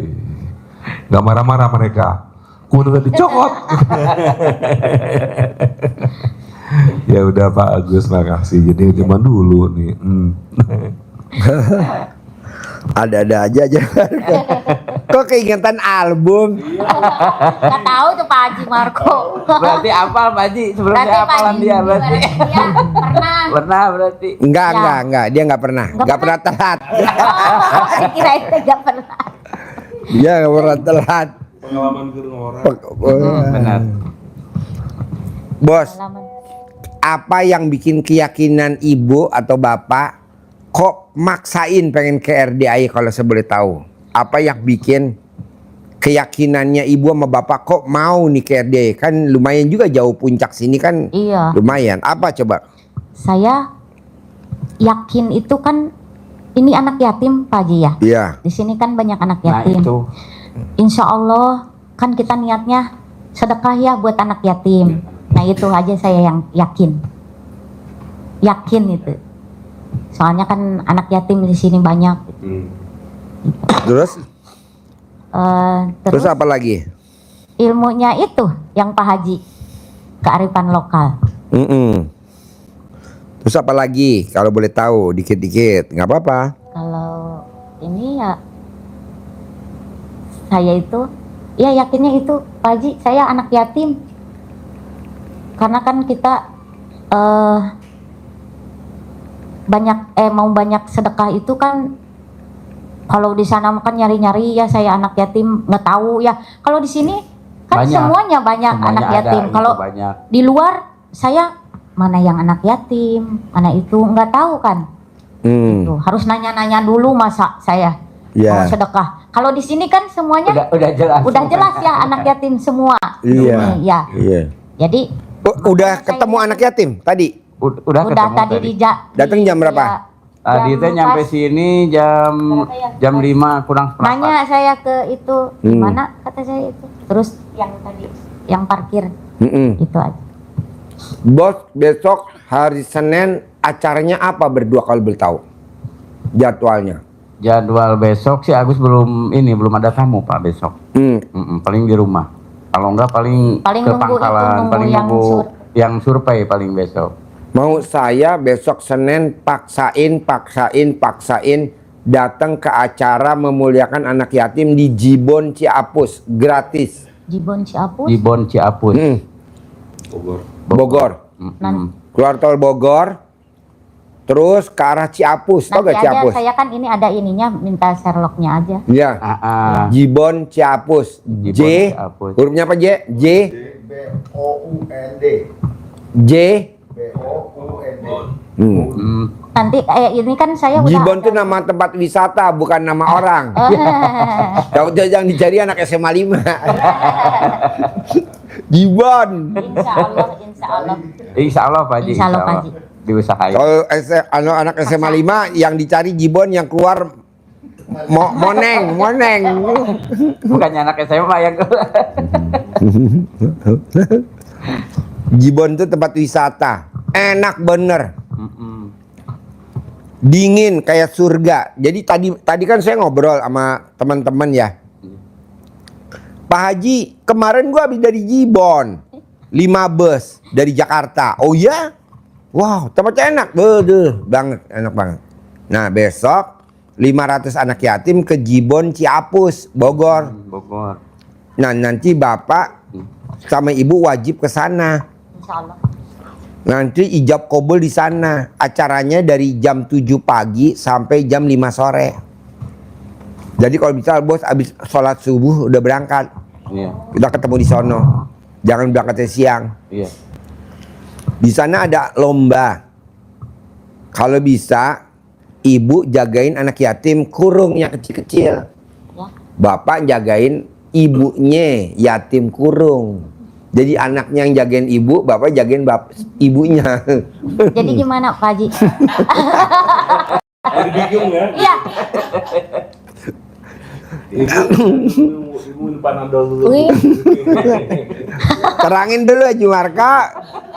Gak marah-marah mereka. Ku udah dicokot. Ya udah Pak Agus, makasih. Jadi zaman dulu nih. Ada-ada aja. Kok keingetan album? Nggak tahu tuh Pak Haji Marco. Berarti apal Pak Haji, sebelumnya Berarti Pak apalan Haji dia berarti. Ya, pernah. Pernah berarti. Enggak, Ya. Dia enggak pernah. Nggak Enggak pernah telat. Oh, kira itu nggak pernah. Dia enggak pernah telat. Pengalaman ke orang. Benar. Bos, Pengalaman. apa yang bikin keyakinan ibu atau bapak kok maksain pengen ke RDI kalau saya boleh tahu? Apa yang bikin keyakinannya ibu sama bapak kok mau nih ke RDI? Kan lumayan juga jauh puncak sini kan. Iya. Lumayan. Apa coba? Saya yakin itu kan ini anak yatim Pak Haji ya. Iya. Di sini kan banyak anak Nah, yatim. itu. Insya Allah kan kita niatnya sedekah ya buat anak yatim. Nah itu aja saya yang yakin itu. Soalnya kan anak yatim di sini banyak. Terus? Terus Terus apa lagi? ilmunya itu yang Pak Haji, kearifan lokal. Terus apa lagi? Kalau boleh tahu dikit-dikit, nggak apa-apa. Kalau ini ya saya itu ya yakinnya itu Pak Haji, saya anak yatim. Karena kan kita mau banyak sedekah itu kan, kalau di sana kan nyari-nyari ya saya anak yatim nggak tahu ya. Kalau di sini kan Banyak. semuanya banyak anak Semuanya yatim. ada, Kalau itu banyak. di luar saya mana yang anak yatim, mana itu nggak tahu kan. Tuh, harus nanya-nanya dulu masa saya Iya. mau sedekah. Kalau di sini kan semuanya Udah jelas. udah jelas ya anak yatim semua. Iya. Ini, ya. Iya. Jadi Udah ketemu anak yatim tadi? Udah udah ketemu tadi di Datang jam berapa? Tadi teh nyampe sini jam 5 kurang seperempat. Nanya saya ke itu gimana kata saya itu. Terus yang tadi yang parkir itu aja. Bos, besok hari Senin acaranya apa berdua kalau boleh tahu? Jadwalnya. Jadwal besok sih Agus belum ada tamu Pak besok. Paling di rumah. Kalau enggak paling Paling ke nunggu itu, Pangkalan, nunggu paling yang nunggu yang survei paling besok. Mau saya besok Senin paksain datang ke acara memuliakan anak yatim di Jibon Ciapus gratis. Jibon Ciapus. Jibon Ciapus. Bogor. Keluar tol Bogor, terus ke arah Ciapus. Tahu Nanti gak aja Ciapus? saya kan ini ada ininya minta Sherlocknya aja. Iya. Jibon Ciapus. Jibon J. Ciapus. Hurufnya apa J? J. B-O-U-N-D. J. B-O-U-N-D. Nanti ini kan saya udah Jibon itu nama tempat wisata, bukan nama orang. Jangan dicari anak SMA 5. Jibon. Insya Allah, insya Allah. Insya Allah Pak Haji. Insya Allah, Pak Haji. Diusahain. Kalau anak SMA 5 yang dicari Jibon, yang keluar moneng. Bukannya anak SMA yang Jibon itu tempat wisata. Enak bener. Dingin kayak surga. Jadi tadi kan saya ngobrol sama teman-teman ya. Pak Haji, kemarin gua habis dari Jibon. 5 bus dari Jakarta. Oh ya? Wow, tempatnya enak. Banget, enak banget. Nah, besok 500 anak yatim ke Jibon Ciapus, Bogor. Nah, nanti Bapak sama Ibu wajib ke sana. Insya Allah. Nanti ijab kabul di sana. Acaranya dari jam 7 pagi sampai jam 5 sore. Jadi kalau bisa bos habis sholat subuh udah berangkat. Iya. Kita ketemu di sono. Jangan berangkatnya siang. Iya. Di sana ada lomba. Kalau bisa ibu jagain anak yatim kurung yang kecil-kecil. Ya. Bapak jagain ibunya yatim kurung. Jadi anaknya yang jagain ibu, bapak jagain ibunya. Jadi gimana Pak Haji? Jadi bingung ya. Iya. Ibu panadol dulu. Wih. Terangin dulu Haji Marka.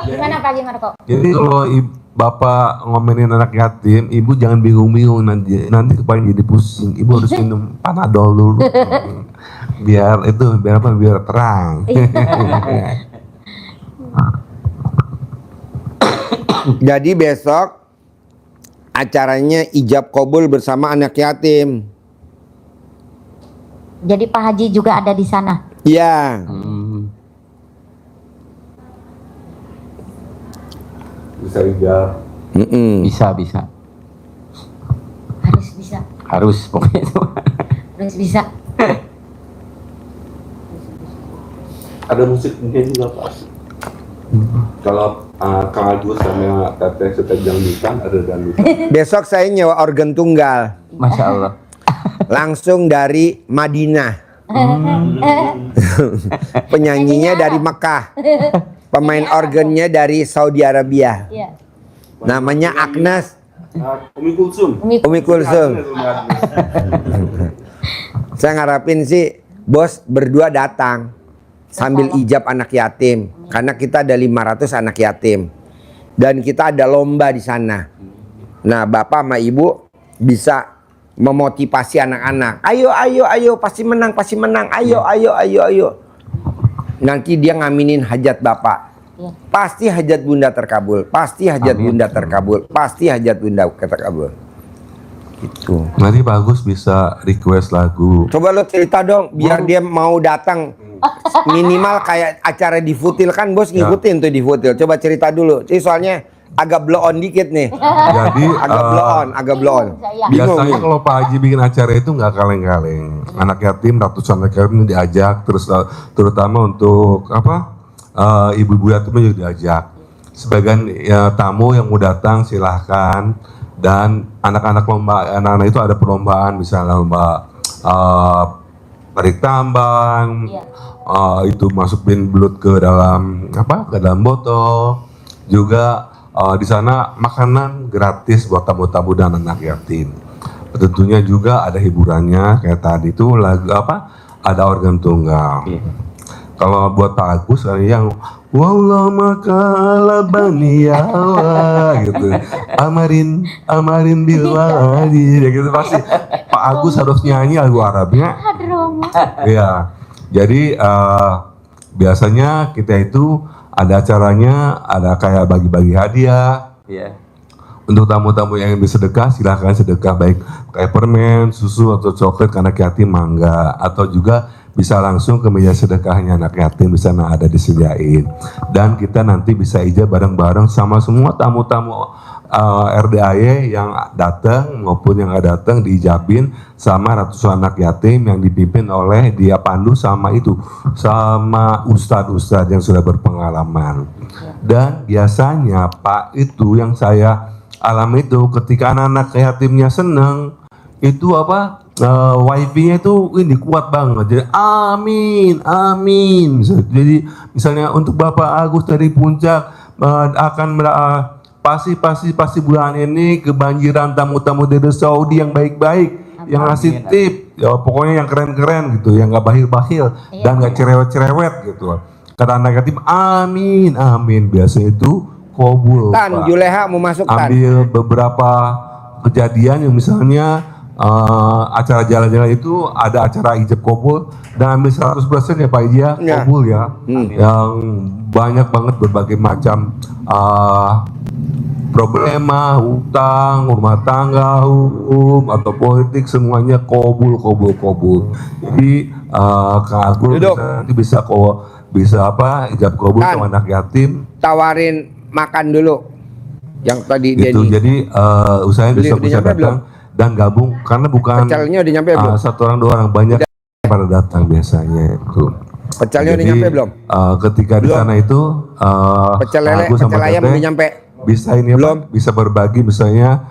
Gimana Pak Haji Marco? Jadi kalau bapak ngomenin anak yatim, ibu jangan bingung-bingung nanti kepala jadi pusing. Ibu harus minum panadol dulu. biar terang. Jadi besok acaranya ijab kabul bersama anak yatim. Jadi Pak Haji juga ada di sana. Iya. Bisa ijab. Bisa. Harus bisa. Harus pokoknya itu. Harus bisa. Ada musiknya juga Pak. Kalau Kang Agus sama Teteh suka dangdutan, ada dangdutan. Besok saya nyewa organ tunggal. Masya Allah. Langsung dari Madinah. Penyanyinya dari Mekah. Pemain organnya dari Saudi Arabia. Iya. Namanya Agnes Umi Kulsum. Umi Kulsum. Saya ngarapin sih bos berdua datang sambil ijab anak yatim. Karena kita ada 500 anak yatim. Dan kita ada lomba di sana. Nah, Bapak sama Ibu bisa memotivasi anak-anak. Ayo, pasti menang. Ayo. Nanti dia ngaminin hajat Bapak. Pasti hajat Bunda terkabul. Pasti hajat Bunda terkabul. Pasti hajat Bunda terkabul. Gitu. Nanti bagus bisa request lagu. Coba lo cerita dong biar dia mau datang. Minimal kayak acara di Futil kan bos ngikutin tuh di Futil. Coba cerita dulu. Ini soalnya agak blow on dikit nih. Jadi agak blow on. biasanya kalau Pak Haji bikin acara itu nggak kaleng-kaleng. Anak yatim, ratusan anak yatim diajak, terutama untuk ibu-ibu yatimnya juga diajak. Sebagian tamu yang mau datang silahkan. Dan anak-anak itu ada perlombaan, misalnya lomba tarik tambang, itu masukin belut ke dalam botol. Juga di sana makanan gratis buat tamu-tamu dan anak yatim. Tentunya juga ada hiburannya, kayak tadi itu lagu ada organ tunggal. Kalau buat Pak Agus yang wallah makala baniyawa gitu, amarin bilwadi gitu, pasti Pak Agus harus nyanyi lagu Arabnya. Iya, jadi biasanya kita itu ada acaranya, ada kayak bagi-bagi hadiah. Untuk tamu-tamu yang ingin bersedekah, silahkan sedekah, baik kayak permen, susu atau coklat ke anak yatim, mangga, atau juga bisa langsung ke meja sedekahnya anak yatim, di sana ada disediain. Dan kita nanti bisa ijab bareng-bareng sama semua tamu-tamu RDAY yang datang maupun yang nggak datang, diijabin sama ratusan anak yatim yang dipimpin oleh dia pandu sama ustadz-ustadz yang sudah berpengalaman. Dan biasanya Pak itu yang saya alami itu ketika anak-anak yatimnya seneng itu wifi-nya itu ini kuat banget, jadi amin. Jadi misalnya untuk Bapak Agus dari Puncak akan pasti bulan ini kebanjiran tamu-tamu dari Saudi yang baik-baik, yang ngasih tip, ya pokoknya yang keren-keren gitu, yang nggak bahil-bahil dan nggak cerewet-cerewet gitu. Kata anak yatim amin, biasanya itu kabul. Tan, Juleha mau masuk Tan. Ambil beberapa kejadian yang misalnya acara jalan-jalan itu ada acara ijab kabul dan ambil 100% ya Pak Iji ya, kabul ya. Yang banyak banget berbagai macam problema, utang, rumah tangga, hukum atau politik, semuanya kabul. Jadi Kak Agus nanti bisa ijab kabul sama anak yatim. Tawarin makan dulu yang tadi gitu. Denny. Jadi usahain bisa datang dan gabung, karena bukan pecelnya udah nyampe belum? satu orang dua orang, banyak pada datang biasanya itu. Pecelnya udah nyampe belum? Ketika di sana itu pecel lele, aku sama pecel ayam Teteh udah nyampe? bisa ini belum? Bisa berbagi, misalnya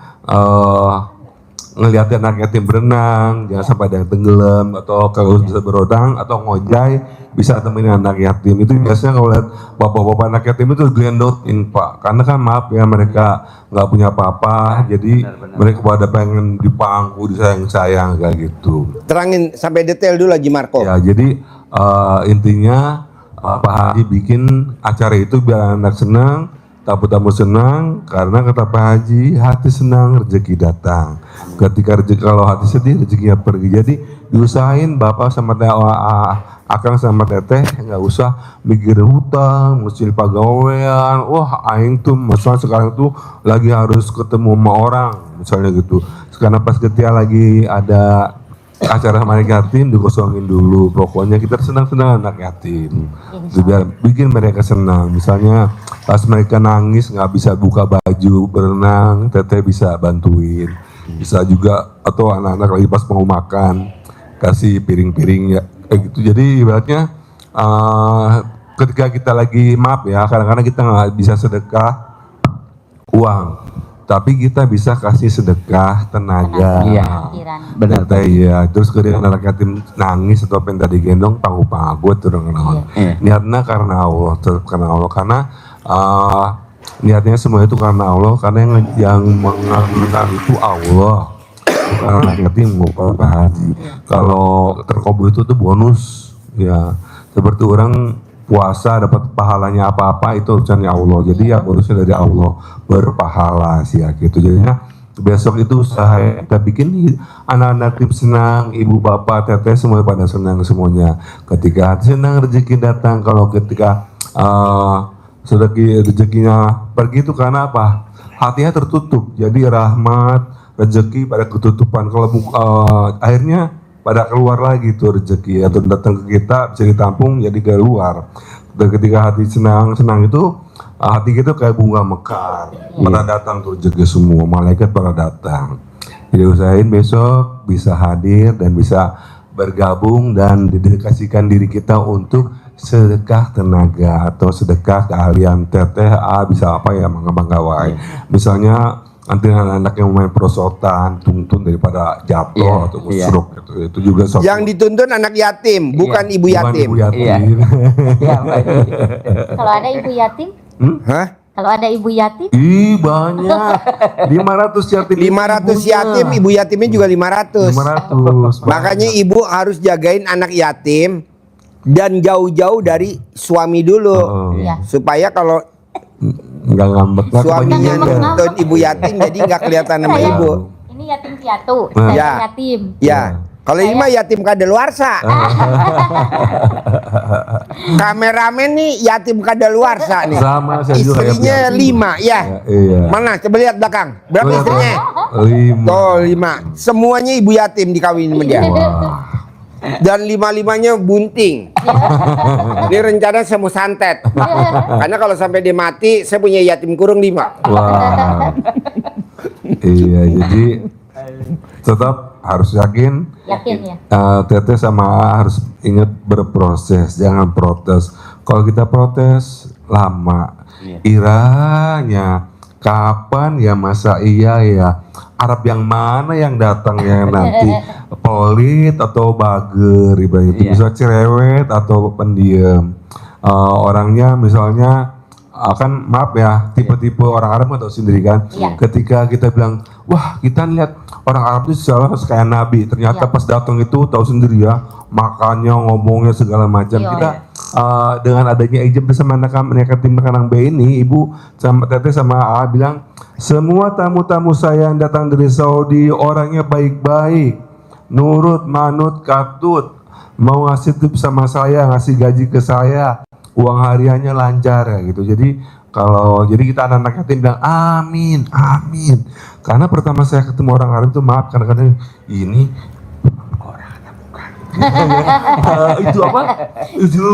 ngeliatin anak yatim berenang, jangan sampai ada yang tenggelam, atau kalau bisa berodang atau ngojai bisa temenin anak yatim. Itu biasanya kalau lihat bapak-bapak anak yatim itu gelendotin Pak, karena kan maaf ya mereka nggak punya apa-apa, jadi mereka pada pengen dipangku, disayang-sayang kayak gitu. Terangin sampai detail dulu Haji Marco. Ya, jadi intinya Pak Haji bikin acara itu biar anak senang, tamu-tamu senang, karena kata Pak Haji, hati senang rezeki datang. Ketika kalau hati sedih rezekinya pergi. Jadi diusahain Bapak sama Akang sama Teteh nggak usah mikirin hutang, mesti pegawaian. Wah, aing tuh misalnya sekarang tuh lagi harus ketemu sama orang, misalnya gitu. Sekarang pas ketika lagi ada acara sama anak yatim dikosongin dulu. Pokoknya kita senang-senang anak yatim. Biar bikin mereka senang. Misalnya pas mereka nangis nggak bisa buka baju berenang, Teteh bisa bantuin. Bisa juga, atau anak-anak lagi pas mau makan kasih piring-piring ya gitu. Jadi ibaratnya ketika kita lagi maaf ya, kadang-kadang kita nggak bisa sedekah uang, tapi kita bisa kasih sedekah tenaga. Benar. Iya. Terus ketika anak yatim nangis atau pengen tadi gendong, panggu-panggu tuh dengan niatnya karena Allah, karena niatnya semua itu karena Allah, karena yang mengabulkan itu Allah, bukan anak yatim, bukan Pak Haji. Kalau terkabul itu tuh bonus ya, seperti orang puasa dapat pahalanya apa-apa itu urusannya Allah, jadi ya bonusnya dari Allah, berpahala sih ya gitu. Jadinya besok itu usaha kita bikin anak-anak tim senang, ibu bapak teteh semua pada senang semuanya. Ketika hati senang rezeki datang. Kalau ketika rezekinya pergi itu karena apa? Hatinya tertutup, jadi rahmat rezeki pada ketutupan. Kalau akhirnya pada keluar lagi tuh rezeki atau datang ke kita bisa ditampung jadi keluar. Dan ketika hati senang itu hati kita kayak bunga mekar, pada datang tuh rezeki semua, malaikat pada datang. Jadi usahain besok bisa hadir dan bisa bergabung dan dedikasikan diri kita untuk sedekah tenaga atau sedekah keahlian teteh bisa apa ya, mangga wae. Misalnya nanti anak-anak yang main perosotan tuntun daripada jatuh Iya, atau iya. musruk gitu. Itu juga suatu Yang dituntun anak yatim, bukan ibu bukan yatim. ibu yatim. Iya. Iya, Pak Haji. Kalau ada ibu yatim, Hah? kalau ada ibu yatim, Ih banyak 500 yatim 500 yatim, ibu yatimnya juga 500. 500 Makanya ibu harus jagain anak yatim dan jauh-jauh dari suami dulu. Iya. Supaya kalau nggak ngambek nggak suaminya kebanyakan. nuntun ibu yatim jadi nggak kelihatan sama Saya- ibu. ini yatim piatu, Nah. saya Ya. yatim. Ya, kalau ini mah yatim kadaluarsa. Kameramen nih yatim kadaluarsa nih. Sama saya juga Istrinya yatim. 5 ya. Iya. Mana? Coba lihat belakang. Berapa Tuh, istrinya? 5. Tuh 5. Semuanya ibu yatim dikawinin sama dia. Wah. Dan 5-5-nya bunting. Ini rencana saya mau santet. Karena kalau sampai dia mati, saya punya yatim kurung 5. Wah. Iya, jadi tetap harus yakin. Yakin ya. Teteh sama A harus ingat berproses, jangan protes. Kalau kita protes lama, iranya kapan ya masa iya ya Arab yang mana yang datang ya nanti pelit atau bager ibarat itu Iya. bisa cerewet atau pendiam. Orangnya misalnya kan maaf ya tipe-tipe orang Arab atau sendiri kan Iya. ketika kita bilang wah kita lihat orang Arab itu selalu kayak Nabi ternyata Iya. pas datang itu tahu sendiri ya makannya ngomongnya segala macam Iya, kita dengan adanya ijab bersama mereka tim Kanang B ini ibu sama Teteh sama A bilang semua tamu-tamu saya yang datang dari Saudi orangnya baik-baik nurut manut katut mau ngasih tip sama saya ngasih gaji ke saya uang hariannya lancar ya gitu. Jadi jadi kita anak-anak yatim bilang amin, amin. Karena pertama saya ketemu orang Arab itu maaf kadang-kadang ini orang ada bukan. Itu apa? Itu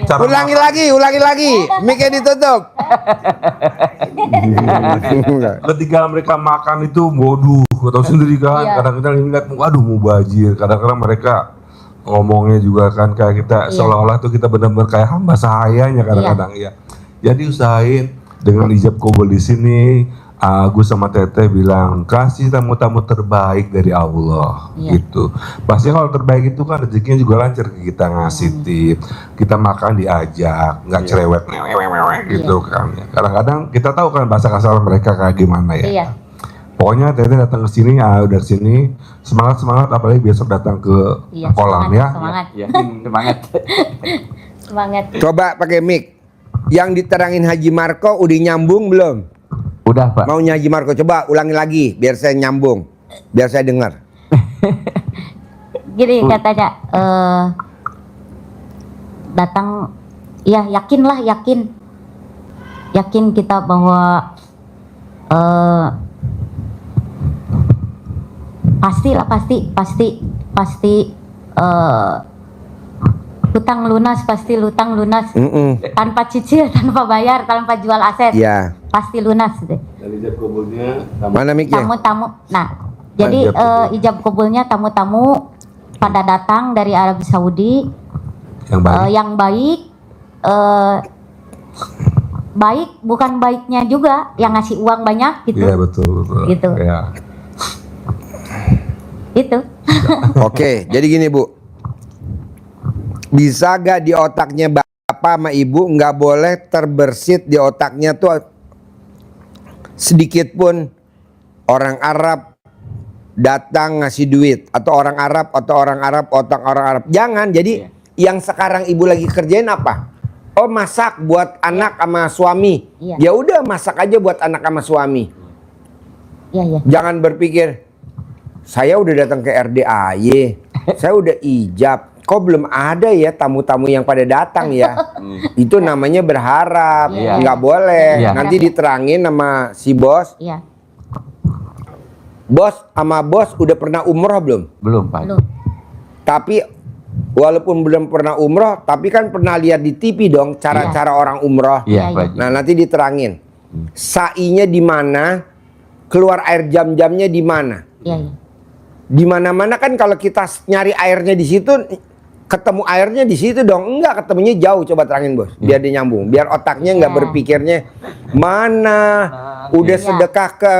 cara Ulangi lagi. Mic-nya ditutup. ketika mereka makan itu waduh, tahu sendiri kan. Iya. Kadang-kadang ingat waduh mubazir. Kadang-kadang mereka ngomongnya juga kan kayak kita Iya. seolah-olah tuh kita benar-benar kayak hamba sahayanya kadang-kadang ya. Jadi usahain dengan ijab kabul di sini Agus sama Teteh bilang kasih tamu-tamu terbaik dari Allah Iya. gitu. Pasti kalau terbaik itu kan rezekinya juga lancar ke kita ngasih tip, kita makan diajak, nggak cerewet gitu kan. Ya. Kadang-kadang kita tahu kan bahasa kasar mereka kayak gimana ya. Iya. Pokoknya Teteh datang ke sini, udah kesini semangat apalagi besok datang ke Iya, kolam semangat, ya. Semangat. Iya, semangat. Semangat. Coba pakai mic. Yang diterangin Haji Marco udah nyambung belum? Udah, Pak. Maunya Haji Marco coba ulangi lagi biar saya nyambung. Biar saya dengar. Gini katanya datang ya yakinlah yakin kita bahwa pasti hutang lunas tanpa cicil tanpa bayar tanpa jual aset Ya. pasti lunas deh. Dan ijab kabulnya Mana mic-nya? Tamu-tamu. Nah, jadi ijab kabulnya tamu-tamu pada datang dari Arab Saudi Yang baik. yang baik baik bukan baiknya juga yang ngasih uang banyak gitu. Iya betul. Gitu. Ya. Itu. Oke, jadi gini Bu. Bisa gak di otaknya Bapak sama Ibu nggak boleh terbersit di otaknya tuh sedikit pun orang Arab datang ngasih duit atau orang Arab otak orang Arab. Jangan. Jadi yang sekarang Ibu lagi kerjain apa? Oh, masak buat anak sama suami. Iya. Ya udah masak aja buat anak sama suami. Iya. Jangan berpikir saya udah datang ke RDAY, saya udah ijab. Kok belum ada ya tamu-tamu yang pada datang ya? Itu namanya berharap, Iya. nggak boleh. Iya. Nanti diterangin sama si bos. Iya. Bos sama bos udah pernah umroh belum? Belum, Pak. Belum. Tapi walaupun belum pernah umroh, tapi kan pernah lihat di TV dong cara-cara orang umroh. Iya, Iya, Pak Haji. Nah nanti diterangin. Sa'inya di mana, keluar air jam-jamnya di mana. Iya. Di mana-mana kan kalau kita nyari airnya di situ, ketemu airnya di situ dong. Enggak, ketemunya jauh. Coba terangin bos, biar dia nyambung, biar otaknya nggak Iya. berpikirnya mana udah Iya. sedekah ke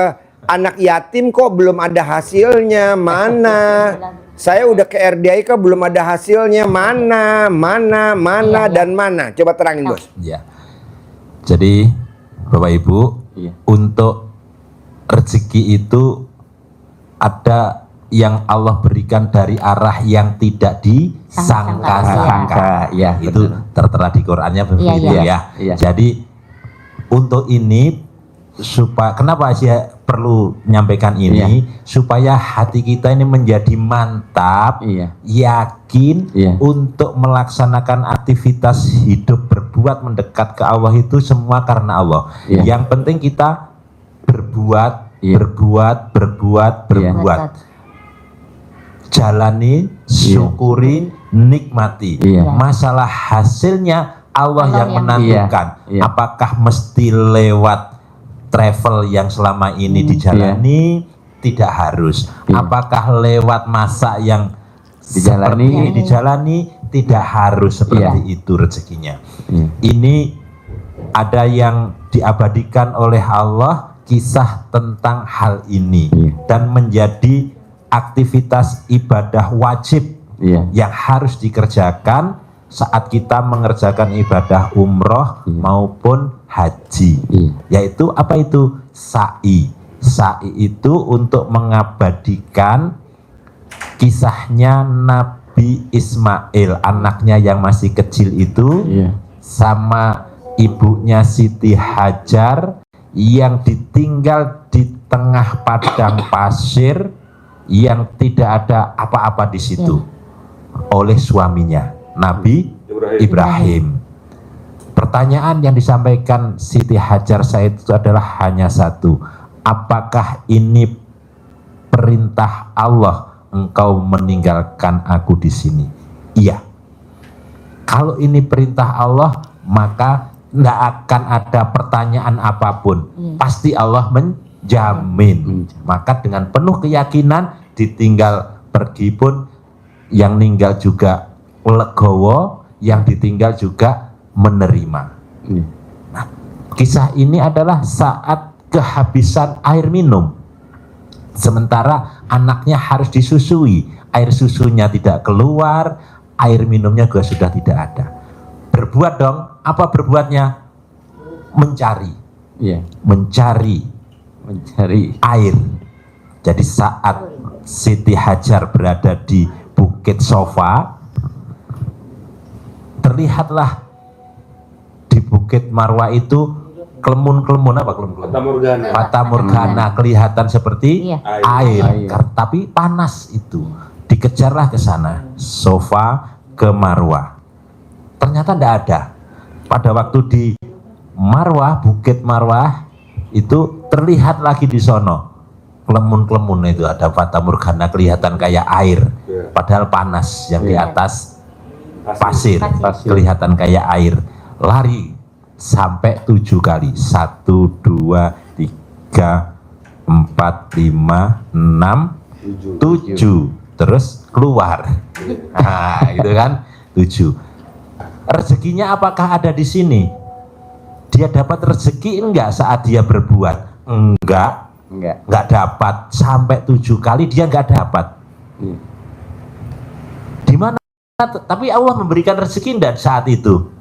Anak yatim kok belum ada hasilnya, mana? Saya udah ke RDI kok belum ada hasilnya, mana, dan mana? Coba terangin, Bos. Ya. Jadi Bapak Ibu, untuk rezeki itu ada yang Allah berikan dari arah yang tidak disangka-sangka. Ya, itu tertera di Qur'annya begitu ya. Jadi untuk ini supaya kenapa saya perlu menyampaikan ini supaya hati kita ini menjadi mantap, yakin untuk melaksanakan aktivitas hidup, berbuat mendekat ke Allah itu semua karena Allah. Yang penting kita berbuat. Jalani, syukuri, nikmati. Masalah hasilnya Allah yang menentukan. Apakah mesti lewat travel yang selama ini dijalani? Tidak harus. Apakah lewat masa yang dijalani? Tidak harus seperti itu rezekinya. Ini ada yang diabadikan oleh Allah, kisah tentang hal ini dan menjadi aktivitas ibadah wajib yang harus dikerjakan saat kita mengerjakan ibadah umroh maupun haji, yaitu apa itu? Sa'i. Sa'i itu untuk mengabadikan kisahnya Nabi Ismail, anaknya yang masih kecil itu sama ibunya Siti Hajar yang ditinggal di tengah padang pasir yang tidak ada apa-apa di situ oleh suaminya Nabi Ibrahim. Pertanyaan yang disampaikan Siti Hajar Said itu adalah hanya satu. Apakah ini perintah Allah engkau meninggalkan aku di sini? Iya. Kalau ini perintah Allah, maka tidak akan ada pertanyaan apapun. Pasti Allah menjamin. Maka dengan penuh keyakinan ditinggal pergi pun yang ninggal juga legowo, yang ditinggal juga menerima. Nah, kisah ini adalah saat kehabisan air minum. Sementara anaknya harus disusui, air susunya tidak keluar, air minumnya juga sudah tidak ada. Berbuat dong, apa berbuatnya? Mencari. Mencari air. Jadi saat Siti Hajar berada di Bukit Sofa, terlihatlah di Bukit Marwah itu kelemun-kelemun apa kelemun? Fata Morgana kelihatan seperti air, tapi panas itu. Dikejarlah ke sana, Sofa ke Marwah. Ternyata tidak ada. Pada waktu di Marwah, Bukit Marwah itu terlihat lagi di sono. Kelemun-kelemun itu ada Fata Morgana kelihatan kayak air, padahal panas yang di atas pasir kelihatan kayak air. Lari sampai 7 kali, 1, 2, 3, 4, 5, 6, 7, terus keluar. Nah, itu kan 7. Rezekinya apakah ada di sini? Dia dapat rezeki enggak saat dia berbuat? Enggak dapat. Sampai 7 kali dia enggak dapat. Di mana? Tapi Allah memberikan rezeki enggak saat itu?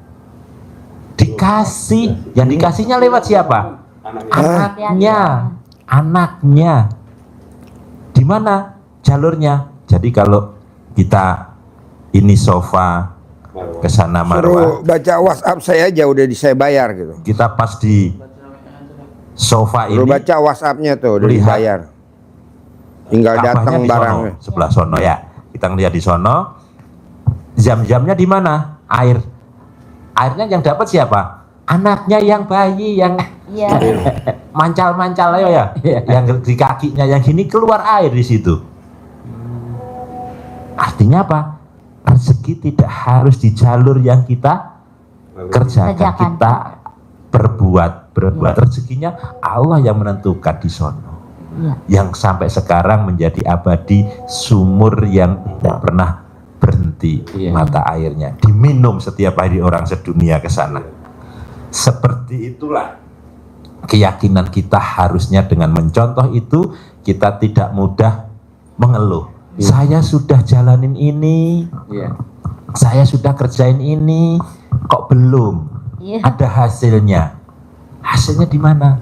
Dikasih. Yang dikasihnya lewat siapa? Anaknya. Di mana jalurnya? Jadi kalau kita ini Sofa ke sana Marwah, suruh baca WhatsApp saya aja udah saya bayar gitu. Kita pas di Sofa ini, suruh baca WhatsAppnya tuh udah dibayar. Tinggal datang barangnya. Sebelah sono ya. Kita ngeliat di sono. Jam-jamnya di mana? Airnya yang dapat siapa? Anaknya yang bayi yang mancal-mancal ayo ya. Yang di kakinya yang gini keluar air di situ. Artinya apa? Rezeki tidak harus di jalur yang kita kerjakan. Kita berbuat rezekinya Allah yang menentukan di sono. Yang sampai sekarang menjadi abadi, sumur yang tidak pernah berhenti mata airnya, diminum setiap hari orang sedunia ke sana. Seperti itulah keyakinan kita harusnya dengan mencontoh itu kita tidak mudah mengeluh. Saya sudah jalanin ini, saya sudah kerjain ini, kok belum ada hasilnya. Hasilnya di mana?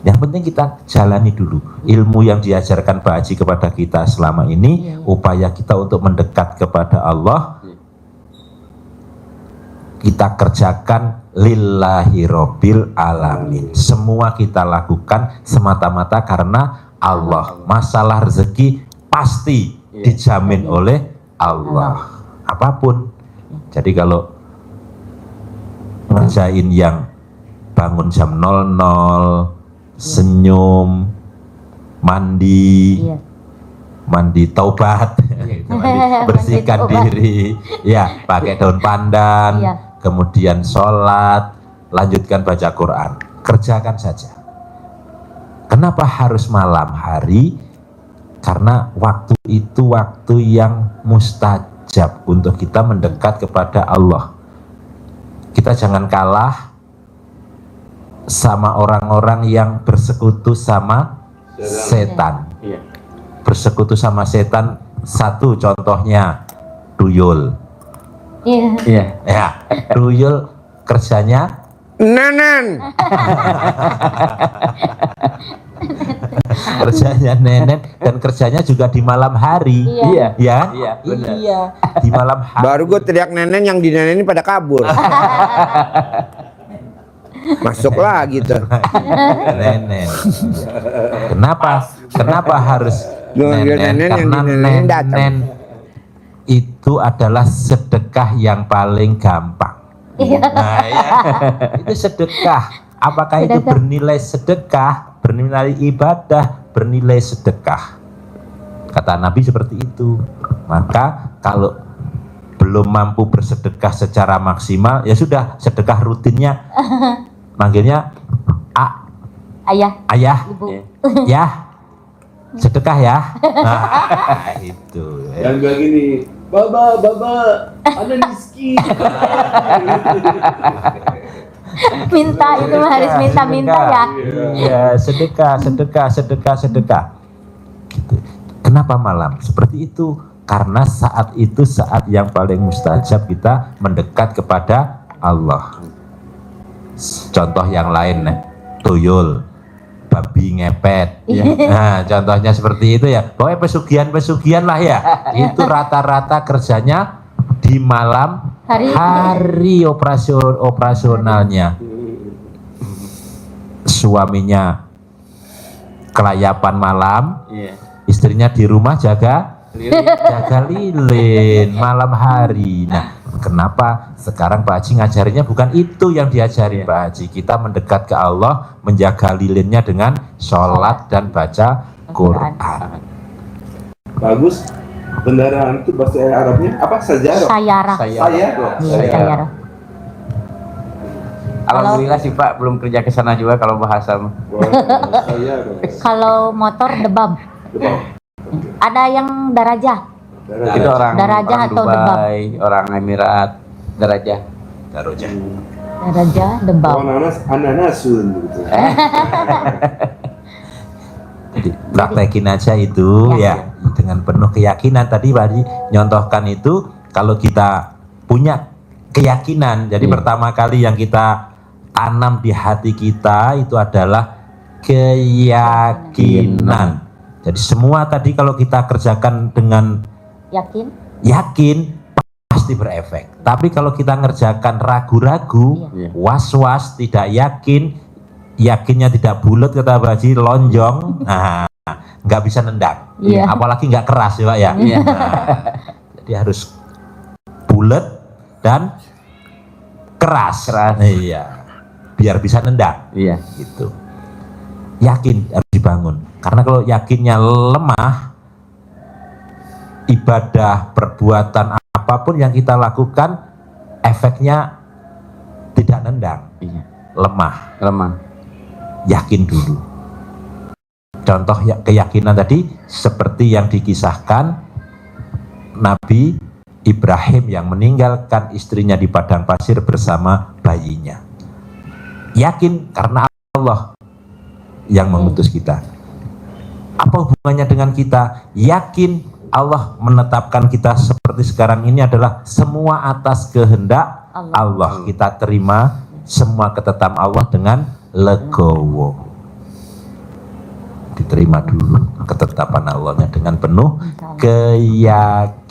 Yang penting kita jalani dulu ilmu yang diajarkan Pak Haji kepada kita selama ini. Upaya kita untuk mendekat kepada Allah kita kerjakan lillahi robbil alamin. Semua kita lakukan semata-mata karena Allah. Masalah rezeki pasti dijamin oleh Allah. Apapun. Jadi kalau ngerjain yang bangun jam 00, senyum, mandi, mandi taubat, bersihkan diri, ya pakai daun pandan, kemudian sholat, lanjutkan baca Quran, kerjakan saja. Kenapa harus malam hari? Karena waktu itu waktu yang mustajab untuk kita mendekat kepada Allah. Kita jangan kalah sama orang-orang yang bersekutu sama setan. Bersekutu sama setan, satu contohnya tuyul. Ya, tuyul kerjanya Nenen. kerjanya nenen dan kerjanya juga di malam hari. Iya, di malam hari. Baru gue teriak nenen, yang dinenenin pada kabur. Masuk lagi tuh. Nenen. Kenapa harus nenen? Karena nenen itu adalah sedekah yang paling gampang. Nah, ya, itu sedekah. Apakah itu bernilai sedekah, bernilai ibadah, bernilai sedekah? Kata Nabi seperti itu. Maka kalau belum mampu bersedekah secara maksimal, ya sudah, sedekah rutinnya manggilnya ayah, Ibu. ya, sedekah ya. Nah, itu. Yang gak gini, baba, ada miskin. Minta itu mah harus minta-minta ya. Iya, sedekah. Gitu. Kenapa malam? Seperti itu. Karena saat itu saat yang paling mustajab kita mendekat kepada Allah. Contoh yang lain, tuyul, babi ngepet. Nah, contohnya seperti itu ya. Pokoknya pesugihan lah ya. Itu rata-rata kerjanya di malam hari operasionalnya. Suaminya kelayapan malam, istrinya di rumah jaga lilin malam hari. Nah, kenapa sekarang Pak Haji ngajarinya bukan itu yang diajarin Pak Haji? Kita mendekat ke Allah, menjaga lilinnya dengan sholat dan baca Quran. Bagus. Kendaraan itu bahasa Arabnya apa? Sajarah. Sayarah. Alhamdulillah sih Pak, belum kerja ke sana juga kalau bahasa. Kalau motor debab. Ada yang darajah. Itu orang Darajah atau Dubai, orang Emirat, darajah. Darajah debab. Ananasun gitu. Jadi praktekin aja itu ya dengan penuh keyakinan. Tadi Pak Haji nyontohkan itu, kalau kita punya keyakinan. Jadi pertama kali yang kita tanam di hati kita itu adalah keyakinan. Jadi semua tadi kalau kita kerjakan dengan yakin pasti berefek. Tapi kalau kita ngerjakan ragu-ragu, was-was, tidak yakin, yakinnya tidak bulat, kata Pak Haji, lonjong, nah nggak bisa nendang. Apalagi nggak keras ya Pak ya. Nah, jadi harus bulat dan keras. Iya, biar bisa nendang. Gitu. Yakin harus dibangun. Karena kalau yakinnya lemah, ibadah, perbuatan apapun yang kita lakukan, efeknya tidak nendang. Lemah. Yakin dulu. Contoh keyakinan tadi seperti yang dikisahkan Nabi Ibrahim yang meninggalkan istrinya di padang pasir bersama bayinya. Yakin karena Allah yang mengutus kita. Apa hubungannya dengan kita? Yakin Allah menetapkan kita seperti sekarang ini adalah semua atas kehendak Allah. Kita terima semua ketetapan Allah dengan legowo. Diterima dulu ketetapan Allahnya dengan penuh keyakinan.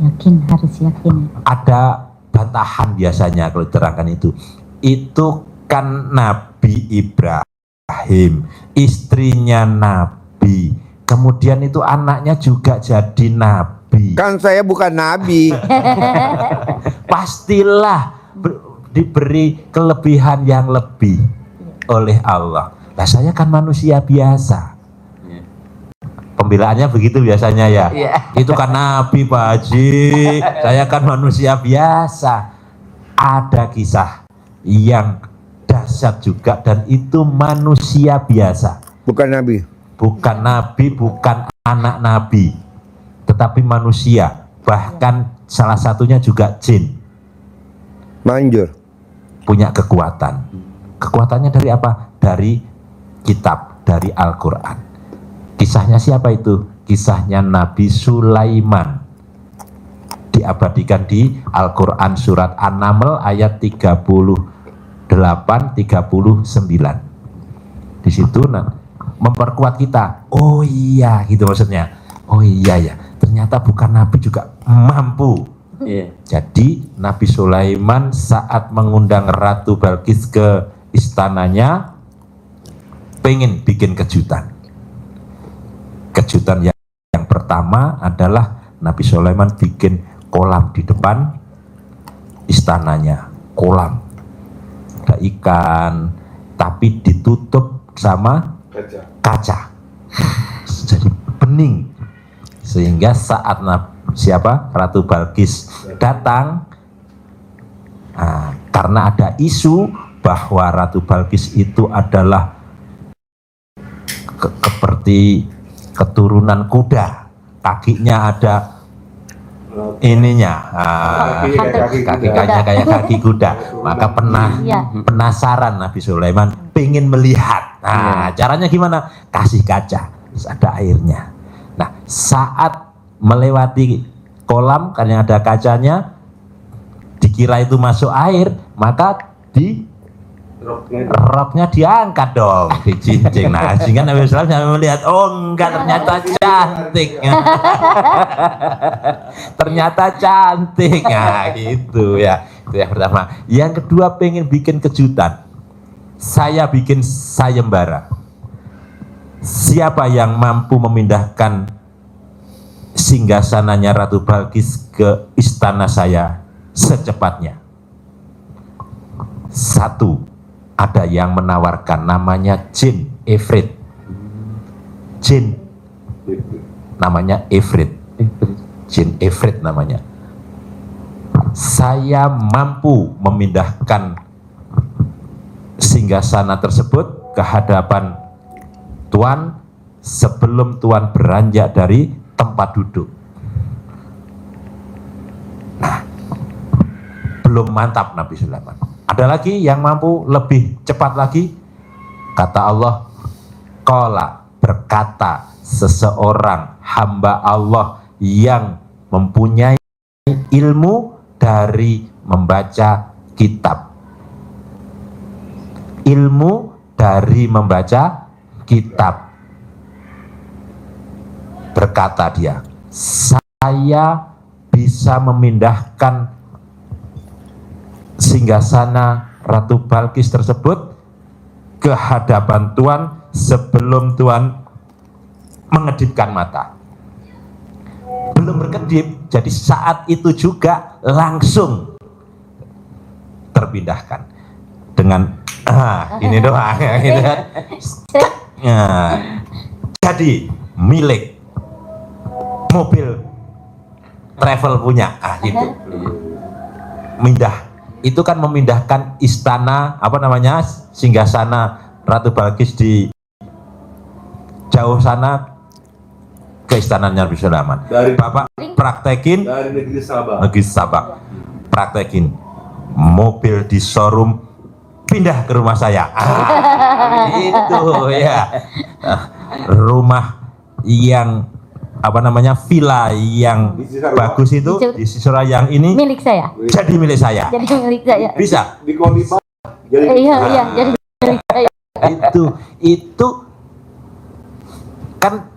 Yakin, harus yakin. Ada bantahan biasanya kalau diterangkan itu. Itu kan Nabi Ibrahim, istrinya Nabi, kemudian itu anaknya juga jadi Nabi. Kan saya bukan Nabi. Pastilah diberi kelebihan yang lebih oleh Allah. Lah saya kan manusia biasa. Pembelaannya begitu biasanya ya. Itu kan Nabi Pak Haji, saya kan manusia biasa. Ada kisah yang dahsyat juga dan itu manusia biasa. Bukan Nabi. Bukan Nabi, bukan anak Nabi, tetapi manusia. Bahkan salah satunya juga jin. Manjur. Punya kekuatan. Kekuatannya dari apa? Dari kitab, dari Al-Quran. Kisahnya siapa itu? Kisahnya Nabi Sulaiman. Diabadikan di Al-Quran surat An-Naml ayat 38-39. Di situ memperkuat kita. Oh iya, gitu maksudnya. Oh iya ya, ternyata bukan Nabi juga mampu. Jadi Nabi Sulaiman saat mengundang Ratu Balkis ke istananya, pengen bikin kejutan. Kejutan yang pertama adalah Nabi Sulaiman bikin kolam di depan istananya. Kolam, ada ikan, tapi ditutup sama kaca. Jadi bening. Sehingga saat Ratu Balkis datang, karena ada isu bahwa Ratu Balkis itu adalah seperti keturunan kuda, kakinya ada ininya, kakinya kayak kaki kuda, maka penasaran Nabi Sulaiman pengen melihat. Caranya gimana? Kasih kaca, terus ada airnya. Nah, saat melewati kolam karena ada kacanya, dikira itu masuk air, maka roknya diangkat dong, dijinjing. Nah, sehingga Nabi Sulaiman melihat, oh enggak, ternyata cantik. Ternyata cantik. Nah, gitu ya. Itu yang pertama. Yang kedua, pengen bikin kejutan. Saya bikin sayembara. Siapa yang mampu memindahkan singgasananya Ratu Balkis ke istana saya secepatnya? Satu, ada yang menawarkan, namanya jin Ifrit. Jin namanya Ifrit. Jin Ifrit namanya. Saya mampu memindahkan singgasana tersebut ke hadapan Tuan sebelum Tuan beranjak dari tempat duduk. Nah, belum mantap Nabi Sulaiman. Ada lagi yang mampu lebih cepat lagi. Kata Allah, qala, berkata seseorang hamba Allah yang mempunyai ilmu dari membaca kitab. Ilmu dari membaca kitab. Berkata dia, saya bisa memindahkan singgasana Ratu Balkis tersebut ke hadapan Tuan sebelum Tuan mengedipkan mata. Belum berkedip, jadi saat itu juga langsung terpindahkan dengan ini doang, gitu kan. Jadi milik mobil travel punya, gitu. Mindah. Itu kan memindahkan istana, singgasana Ratu Balkis di jauh sana ke istananya Nabi Sulaiman. Bapak praktekin dari negeri Sabah. Praktekin mobil di showroom pindah ke rumah saya. Itu ya. Rumah yang apa namanya, villa yang bagus itu di Cisarua yang ini Milik saya. jadi milik saya. Jadi milik saya. Bisa. Di Kolima. Iya, jadi milik saya. Itu kan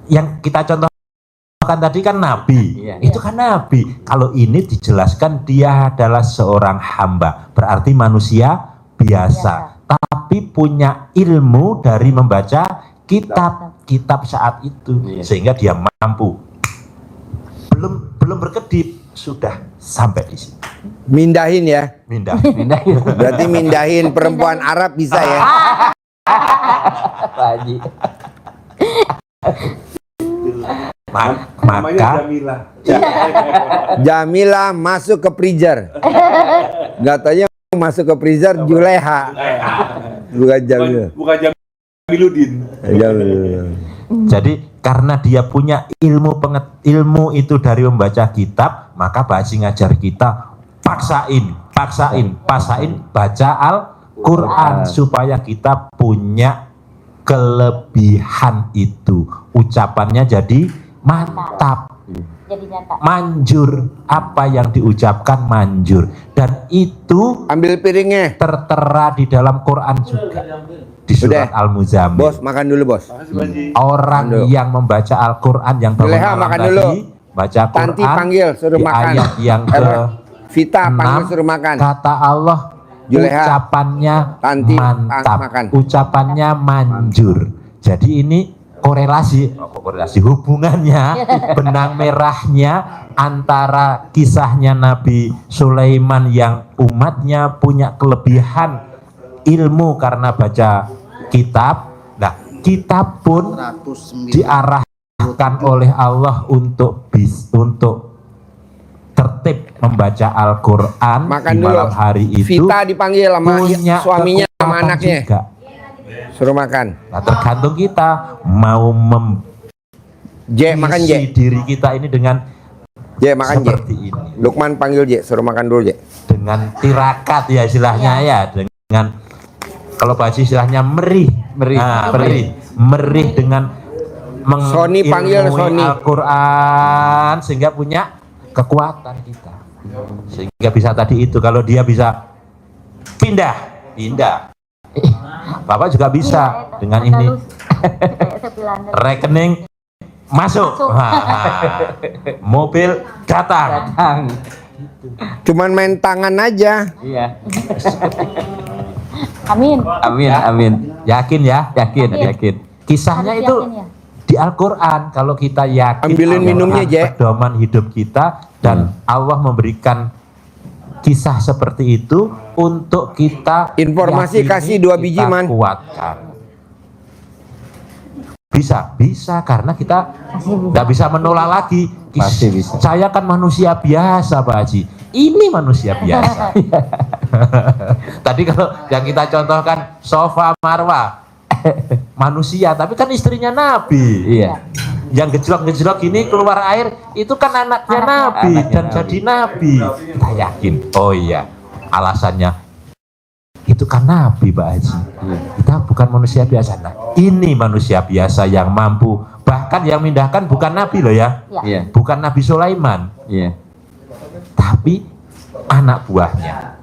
yang kita contohkan tadi kan nabi. Itu kan nabi. Kalau ini dijelaskan dia adalah seorang hamba, berarti manusia biasa, tapi punya ilmu dari membaca kitab saat itu, sehingga dia mampu. Belum berkedip sudah sampai di sini. Mindahin ya. Mindahin. Berarti mindahin perempuan Arab bisa ya. Pak Haji. Namanya Maka Jamila masuk ke freezer. Gak tanya masuk ke freezer Juleha. Bukan Jamila. Bukan Jamiludin. jadi karena dia punya ilmu itu dari membaca kitab, maka Pak Haji ngajar kita paksain baca Al-Quran supaya kita punya kelebihan itu, ucapannya jadi mantap, Jadi nyata. manjur, apa yang diucapkan manjur, dan itu Ambil piringnya. tertera di dalam Quran juga di surat Al-Muzammil. Bos, makan dulu bos. Orang yang membaca Al-Quran yang Juleha, malam makan tadi, dulu. baca Quran, Tanti panggil, suruh di makan. ayat yang Vita panggil ke-6, suruh makan. kata Allah, Juleha, ucapannya Tanti, mantap, makan. ucapannya manjur. Jadi ini korelasi hubungannya, benang merahnya antara kisahnya Nabi Sulaiman yang umatnya punya kelebihan ilmu karena baca kitab. Nah, kita pun diarahkan oleh Allah untuk tertib membaca Al-Quran di malam hari itu. Vita dipanggil sama punya suaminya sama kekuatan anaknya. juga. Suruh makan. Nah, tergantung kita mau makan mengisi diri kita ini dengan makan seperti ini, Lukman panggil suruh makan dulu dengan tirakat ya istilahnya ya, dengan kalau Pak Haji istilahnya merih dengan Sony panggil Sony. Al-Quran sehingga punya kekuatan kita, sehingga bisa tadi itu, kalau dia bisa pindah Bapak juga bisa dengan ini rekening masuk. Mobil datang. Cuman main tangan aja. Iya. Amin. Yakin. Kisahnya itu di Al-Quran. Kalau kita yakin, ambilin minumnya, pedoman hidup kita, dan Allah memberikan kisah seperti itu untuk kita informasi yakini, kasih 2 biji kita man. kuatkan. Bisa karena kita nggak bisa menolak lagi. Pasti bisa. Saya kan manusia biasa, Pak Haji. Ini manusia biasa. Tadi kalau yang kita contohkan Sofa Marwa, manusia, tapi kan istrinya Nabi. Iya. Yang gejlok-gejlok ini keluar air, itu kan anaknya Nabi dan jadi Nabi. Kita yakin, oh iya, alasannya itu kan Nabi, Pak Haji. Kita bukan manusia biasa. Nah, ini manusia biasa yang mampu, bahkan yang mindahkan bukan Nabi loh ya. Iya. Bukan Nabi Sulaiman. Iya. Tapi anak buahnya,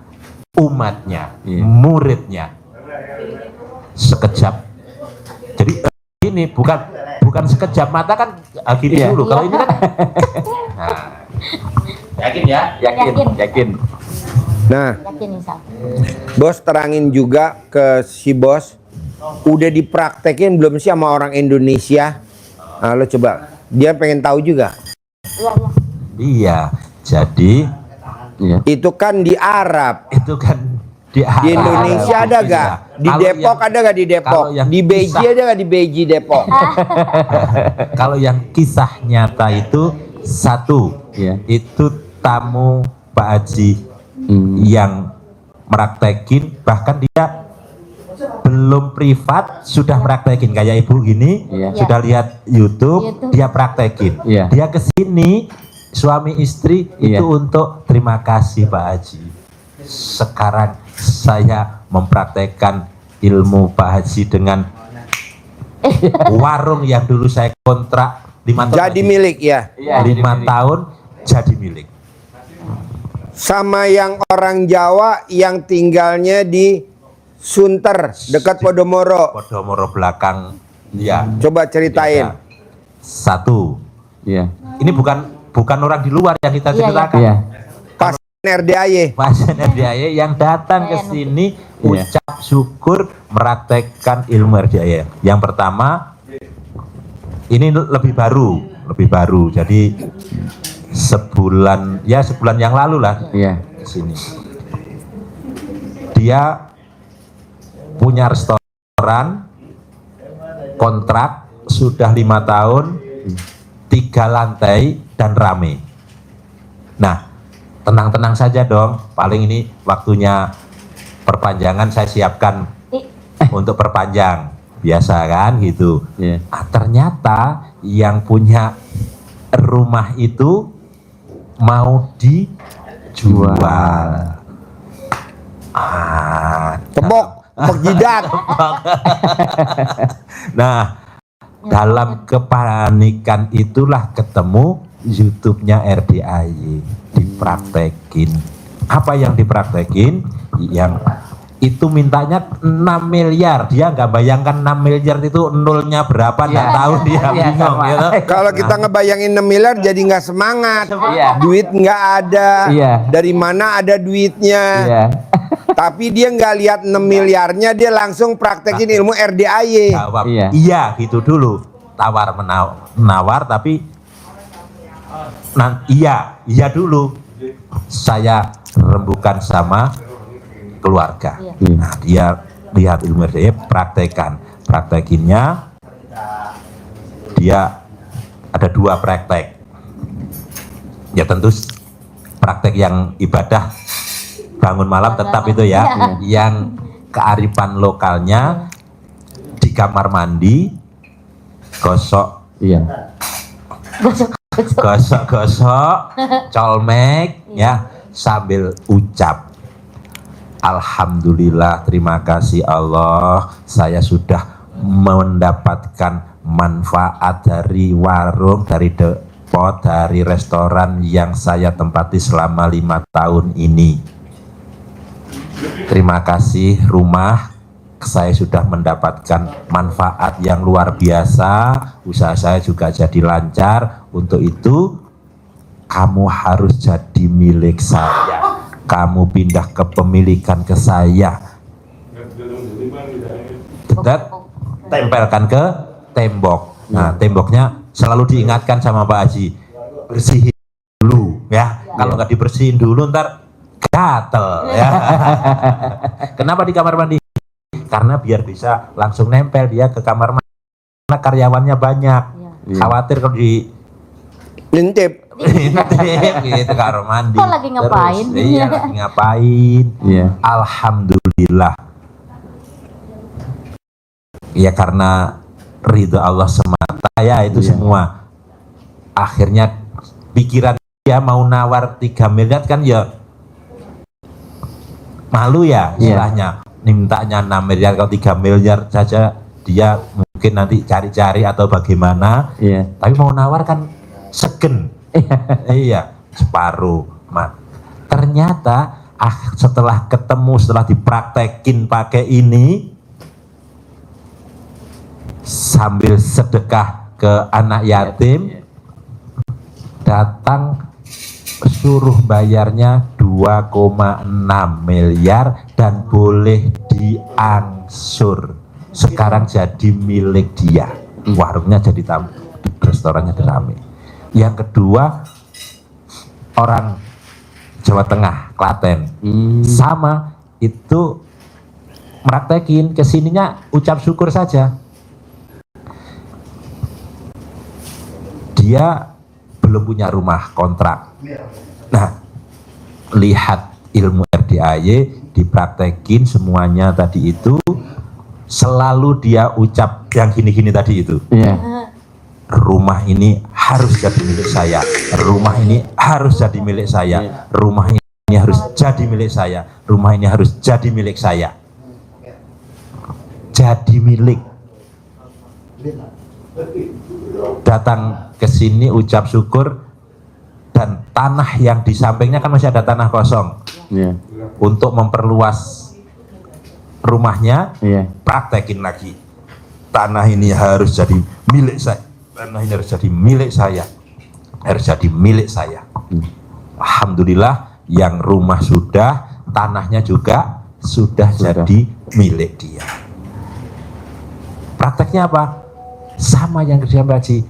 umatnya, muridnya. Sekejap. Jadi ini bukan sekejap mata kan gini dulu. Kalau ini kan yakin ya? Yakin. Nah, Yakin Isa. bos terangin juga ke si bos, udah dipraktekin belum sih sama orang Indonesia? Nah, lo coba, dia pengen tahu juga. Iya. Jadi itu kan di Arab. Itu kan di Indonesia ada gak? Di Depok ada gak di Depok? Di Beji ada gak di Beji Depok? Kalau yang kisah nyata itu satu, itu tamu Pak Haji yang meraktekin, bahkan dia belum privat sudah meraktekin kayak ibu gini, sudah lihat YouTube, dia praktekin. Dia kesini suami istri itu untuk terima kasih Pak Haji. Sekarang saya mempraktekkan ilmu Pak Haji dengan warung yang dulu saya kontrak 5 tahun. Jadi milik ya. 5 tahun jadi milik. Sama yang orang Jawa yang tinggalnya di Sunter dekat Podomoro. Podomoro belakang, ya. Coba ceritain. Ya. Satu. Ini bukan orang di luar yang kita ceritakan. Pasien RDAY. Pasien RDAY yang datang ke sini ucap syukur mempraktekkan ilmu RDAY. Yang pertama, ini lebih baru. Jadi sebulan yang lalu lah ke sini. Dia punya restoran, kontrak sudah 5 tahun, 3 lantai dan rame. Nah, tenang-tenang saja dong, paling ini waktunya perpanjangan saya siapkan untuk perpanjang, biasa kan gitu. Ternyata yang punya rumah itu mau dijual. Tebok jidat. Nah, dalam kepanikan itulah ketemu YouTube-nya RDAY, dipraktekin. Apa yang dipraktekin? Yang itu mintanya 6 miliar. Dia nggak bayangkan 6 miliar itu nolnya berapa, nggak tahu dia bingung gitu. Kalau kita ngebayangin 6 miliar jadi nggak semangat. Duit nggak ada. Dari mana ada duitnya? Tapi dia nggak lihat 6 miliarnya, dia langsung praktekin ilmu RDAY. Jawab, iya gitu dulu. Tawar menawar tapi iya dulu. Saya rembukan sama keluarga. Nah, dia lihat ilmu RDAY, praktekinnya. Dia ada 2 praktek. Ya tentu praktek yang ibadah bangun malam tetap itu ya. Yang kearifan lokalnya di kamar mandi gosok, colmek ya, sambil ucap alhamdulillah, terima kasih Allah, saya sudah mendapatkan manfaat dari warung, dari depot, dari restoran yang saya tempati selama 5 tahun ini. Terima kasih rumah, saya sudah mendapatkan manfaat yang luar biasa, usaha saya juga jadi lancar. Untuk itu kamu harus jadi milik saya, kamu pindah kepemilikan ke saya. Kita tempelkan ke tembok. Nah, temboknya selalu diingatkan sama Pak Haji, bersihin dulu ya. Kalau nggak dibersihin dulu ntar gatel ya. Kenapa di kamar mandi? Karena biar bisa langsung nempel dia ke kamar mandi. Karena karyawannya banyak. Khawatir kalau di Lintip gitu kamar mandi. Kok lagi ngapain? Terus, iya, lagi ngapain? Alhamdulillah. Ya karena ridho Allah semata ya itu semua. Akhirnya pikiran dia mau nawar 3 miliar kan ya malu ya istilahnya. Mintanya 6 miliar, kalau 3 miliar saja dia mungkin nanti cari-cari atau bagaimana. Tapi mau nawar kan segen. Iya, separuh. Ternyata setelah ketemu, setelah dipraktekin pakai ini, sambil sedekah ke anak yatim, datang suruh bayarnya 2,6 miliar dan boleh diangsur. Sekarang jadi milik dia. Warungnya jadi tamu, restorannya rame. Yang kedua, orang Jawa Tengah, Klaten. Sama, itu praktekin, kesininya ucap syukur saja. Dia belum punya rumah kontrak. Nah, lihat ilmu RDAY, dipraktekin semuanya tadi itu, selalu dia ucap yang gini-gini tadi itu. Rumah ini harus jadi milik saya. Rumah ini harus jadi milik saya. Rumah ini harus jadi milik saya. Rumah ini harus jadi milik saya. jadi milik. Datang ke sini ucap syukur, dan tanah yang di sampingnya kan masih ada tanah kosong. Iya. Untuk memperluas rumahnya, Iya. praktekin lagi. Tanah ini harus jadi milik saya. Tanah ini harus jadi milik saya. Harus jadi milik saya. Alhamdulillah, yang rumah sudah, tanahnya juga sudah jadi milik dia. Prakteknya apa? Sama yang kerja Haji.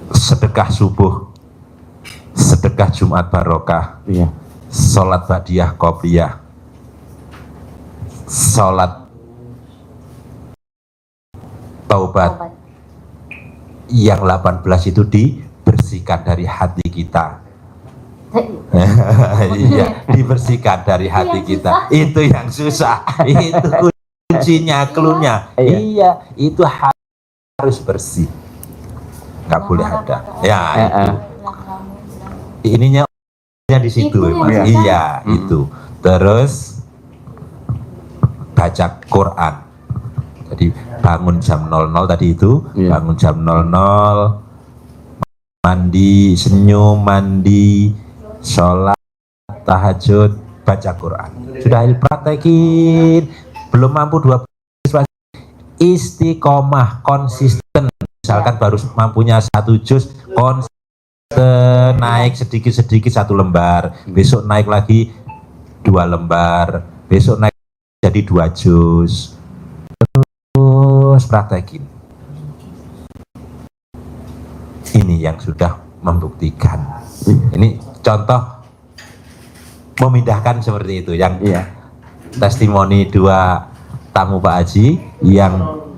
Sedekah subuh, sedekah Jumat barokah, Iya. sholat ba'diyah qobliyah, sholat taubat. Yang 18 itu dibersihkan dari hati kita. Iya, dibersihkan dari hati kita. Itu yang susah. Itu kuncinya, cluenya. Iya, itu harus bersih. Nggak boleh ada. Ya, ininya di situ. Iya, itu. Terus baca Quran. Jadi bangun jam 00 tadi itu, bangun jam 00, mandi, senyum, mandi, sholat, tahajud, baca Quran. Sudah praktekin, belum mampu 12, istiqomah, konsisten. Misalkan baru mampunya 1 juz, konsisten naik sedikit-sedikit 1 lembar, besok naik lagi 2 lembar, besok naik jadi 2 juz. Terus praktekin. Ini yang sudah membuktikan. Ini contoh memindahkan seperti itu, yang testimoni 2 tamu Pak Haji yang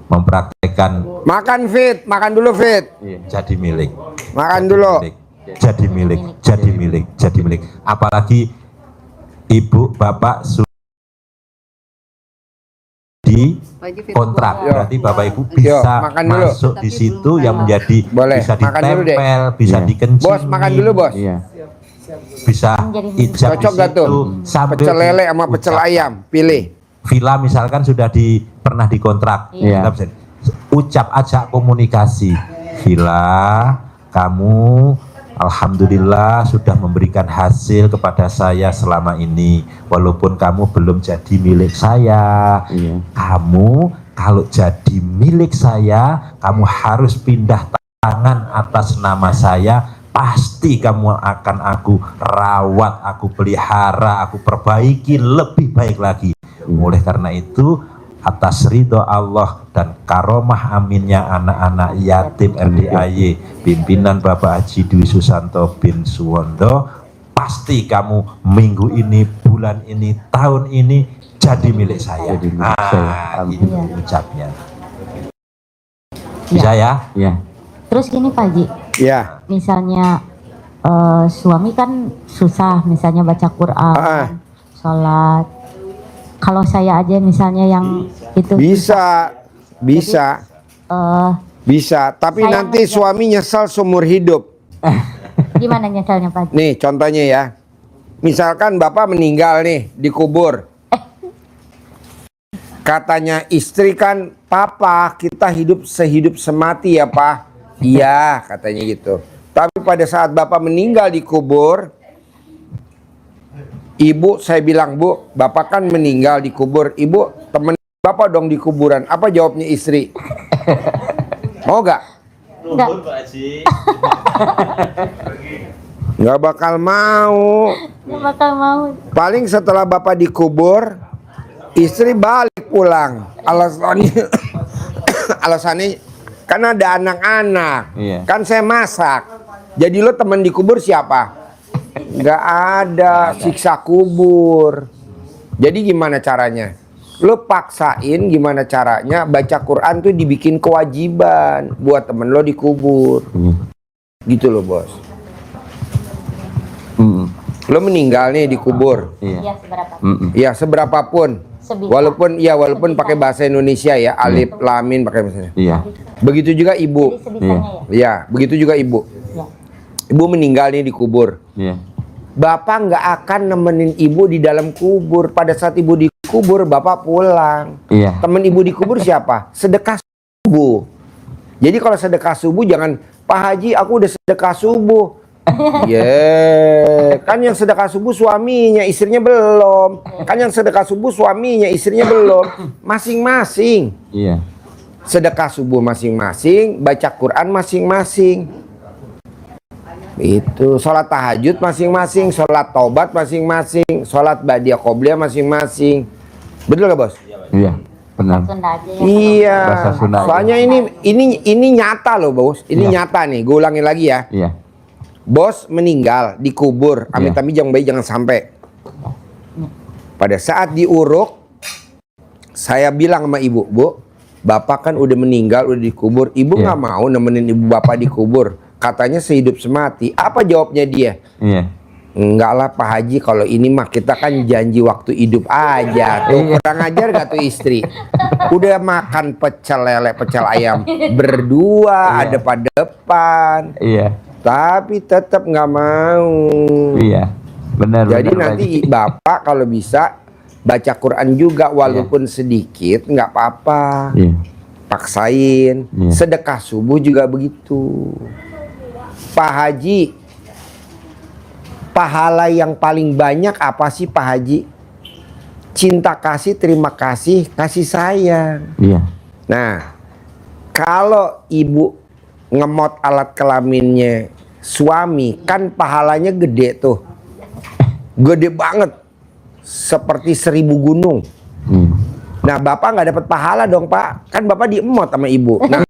mempraktekkan Makan Fit, makan dulu Fit. jadi milik. Makan dulu. Jadi milik, jadi milik, jadi milik. Apalagi ibu bapak di kontrak, berarti bapak ibu bisa makan dulu. masuk di situ yang menjadi Boleh, bisa makan dulu, Dek. ditempel, bisa dikencing. Bos, makan dulu bos. Bisa ijab Cocok di gak tuh? situ sambil Pecel lele sama pecel diucapkan. ayam, pilih. Villa misalkan sudah pernah dikontrak, Iya. kita bisa ucap aja, komunikasi. Villa, kamu alhamdulillah sudah memberikan hasil kepada saya selama ini, walaupun kamu belum jadi milik saya. Kamu kalau jadi milik saya, kamu harus pindah tangan atas nama saya. Pasti kamu akan aku rawat, aku pelihara, aku perbaiki lebih baik lagi. Oleh karena itu, atas ridho Allah dan karomah aminnya anak-anak yatim RDAY pimpinan Bapak Haji Dwi Susanto bin Suwondo, pasti kamu minggu ini, bulan ini, tahun ini jadi milik saya. Ini ucapnya. Bisa ya? Iya. Terus gini Pak Haji, Ya. misalnya suami kan susah, misalnya baca Quran, sholat. Kalau saya aja misalnya yang itu Bisa, bisa, eh, bisa. Tapi Saya nanti ngajak. suami nyesal seumur hidup. gimana nyeselnya Pak Haji? Nih contohnya ya. Misalkan bapak meninggal nih, dikubur. Katanya istri kan, papa kita hidup sehidup semati ya pak. Iya katanya gitu. Tapi pada saat bapak meninggal dikubur, ibu saya bilang, bu bapak kan meninggal dikubur, ibu temen bapak dong di kuburan. Apa jawabnya istri? Mau gak? Enggak. Nggak bakal mau. Nggak bakal mau. Paling setelah bapak dikubur, istri balik pulang. Alasannya, alasannya kan ada anak-anak. Kan saya masak. Jadi lo temen dikubur siapa? Nggak ada, siksa kubur. Jadi gimana caranya? Lo paksain gimana caranya baca Quran tuh dibikin kewajiban buat temen lo dikubur. Gitu loh bos. Lo meninggal nih dikubur. Iya seberapa? Ya seberapapun. Walaupun pakai bahasa Indonesia ya, alif lamin pakai bahasa. Begitu juga ibu. Ya, begitu juga ibu. Ibu meninggal nih dikubur. Bapak nggak akan nemenin ibu di dalam kubur. Pada saat ibu dikubur dikubur, bapak pulang. Iya. Temen ibu dikubur siapa? Sedekah subuh. Jadi kalau sedekah subuh jangan, Pak Haji aku udah sedekah subuh. Kan yang sedekah subuh suaminya, istrinya belum. Kan yang sedekah subuh suaminya, istrinya belum. Masing-masing. Iya. Sedekah subuh masing-masing, baca Quran masing-masing. Itu sholat tahajud masing-masing, sholat taubat masing-masing, sholat badiah qobliyah masing-masing. Betul gak bos? Iya. Benar. Sunda aja ya. Iya. Bahasa Sunda aja. Soalnya ini nyata loh bos. Ini nyata nih. Gue ulangin lagi ya. Iya. Bos meninggal, dikubur. Amit-amit jangan sampai. Pada saat diuruk, saya bilang sama ibu, Bu, bapak kan udah meninggal, udah dikubur. Ibu nggak mau nemenin ibu bapak dikubur. Katanya sehidup semati. Apa jawabnya dia? Iya. Enggak lah Pak Haji, kalau ini mah kita kan janji waktu hidup aja. Tuh kurang ajar gak tuh istri? Udah makan pecel lele, pecel ayam berdua, ada pada depan. Iya. Tapi tetap nggak mau. Iya. Benar. Jadi benar, nanti Pak Haji. bapak kalau bisa baca Quran juga walaupun sedikit, nggak apa-apa. Iya. Paksain. Iya. Sedekah subuh juga begitu. Pak Haji, pahala yang paling banyak apa sih Pak Haji? Cinta kasih, terima kasih, kasih sayang. Iya. Nah, kalau ibu ngemot alat kelaminnya suami, kan pahalanya gede tuh. Gede banget. Seperti 1000 gunung. Nah, bapak nggak dapat pahala dong Pak. Kan bapak diemot sama ibu. Nah,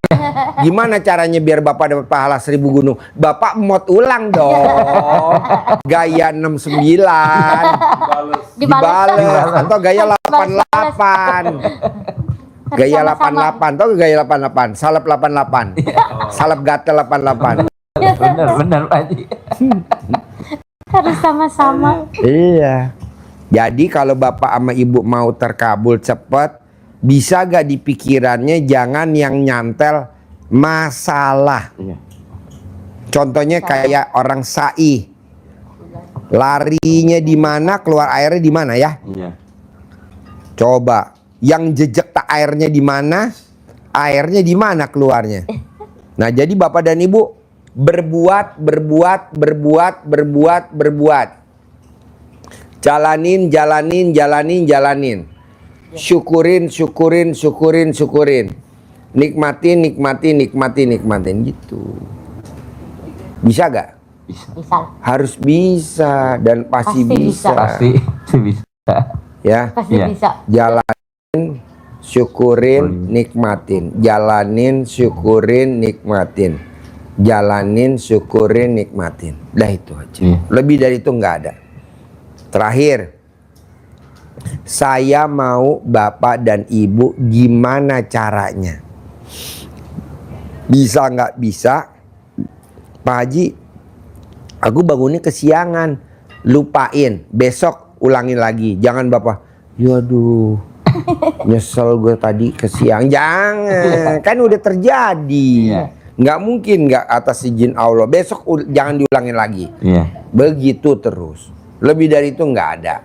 gimana caranya biar bapak dapat pahala 1000 gunung? Bapak emot ulang dong. Gaya 69. Dibales. Atau gaya 88. Gaya 88. Tau gaya 88? Salep 88. Salep gatel 88. Benar Pak Haji. Harus sama-sama. Iya. Jadi kalau bapak sama ibu mau terkabul cepat, bisa gak di pikirannya jangan yang nyantel masalah. Iya. Contohnya kayak orang sa'i, larinya di mana, keluar airnya di mana ya? Iya. Coba, yang jejak tak airnya di mana, airnya di mana keluarnya. Nah jadi bapak dan ibu berbuat. Jalanin. Syukurin. Nikmatin gitu. Bisa gak? Bisa. Harus bisa dan pasti bisa. Pasti bisa. Ya. Pasti Iya. bisa. Jalanin, syukurin, nikmatin. Jalanin, syukurin, nikmatin. Jalanin, syukurin, nikmatin. Dah itu aja. Iya. Lebih dari itu nggak ada. Terakhir, saya mau bapak dan ibu gimana caranya? Bisa nggak bisa? Pak Haji, aku bangunnya kesiangan. Lupain, besok ulangin lagi. Jangan bapak, yaduh, nyesel gue tadi kesiangan. Jangan, kan udah terjadi. Nggak mungkin nggak atas izin Allah. Besok jangan diulangin lagi. Iya. Begitu terus. Lebih dari itu nggak ada.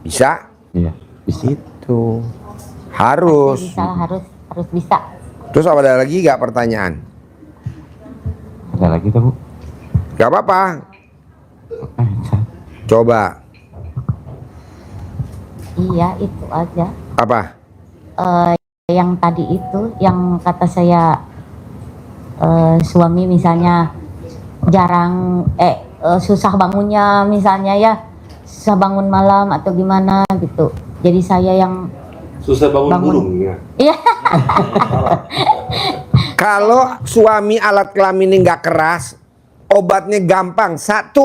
Bisa? Iya. Bisa. Itu harus. Harus bisa. Terus ada lagi nggak pertanyaan? Ada lagi tuh Bu? Gak apa-apa. Coba. Iya, itu aja. Apa? Yang tadi itu, yang kata saya suami misalnya jarang susah bangunnya misalnya ya, susah bangun malam atau gimana gitu. Jadi saya yang Susah bangun burung ya. iya. Kalau suami alat kelaminnya nggak keras, obatnya gampang. 1,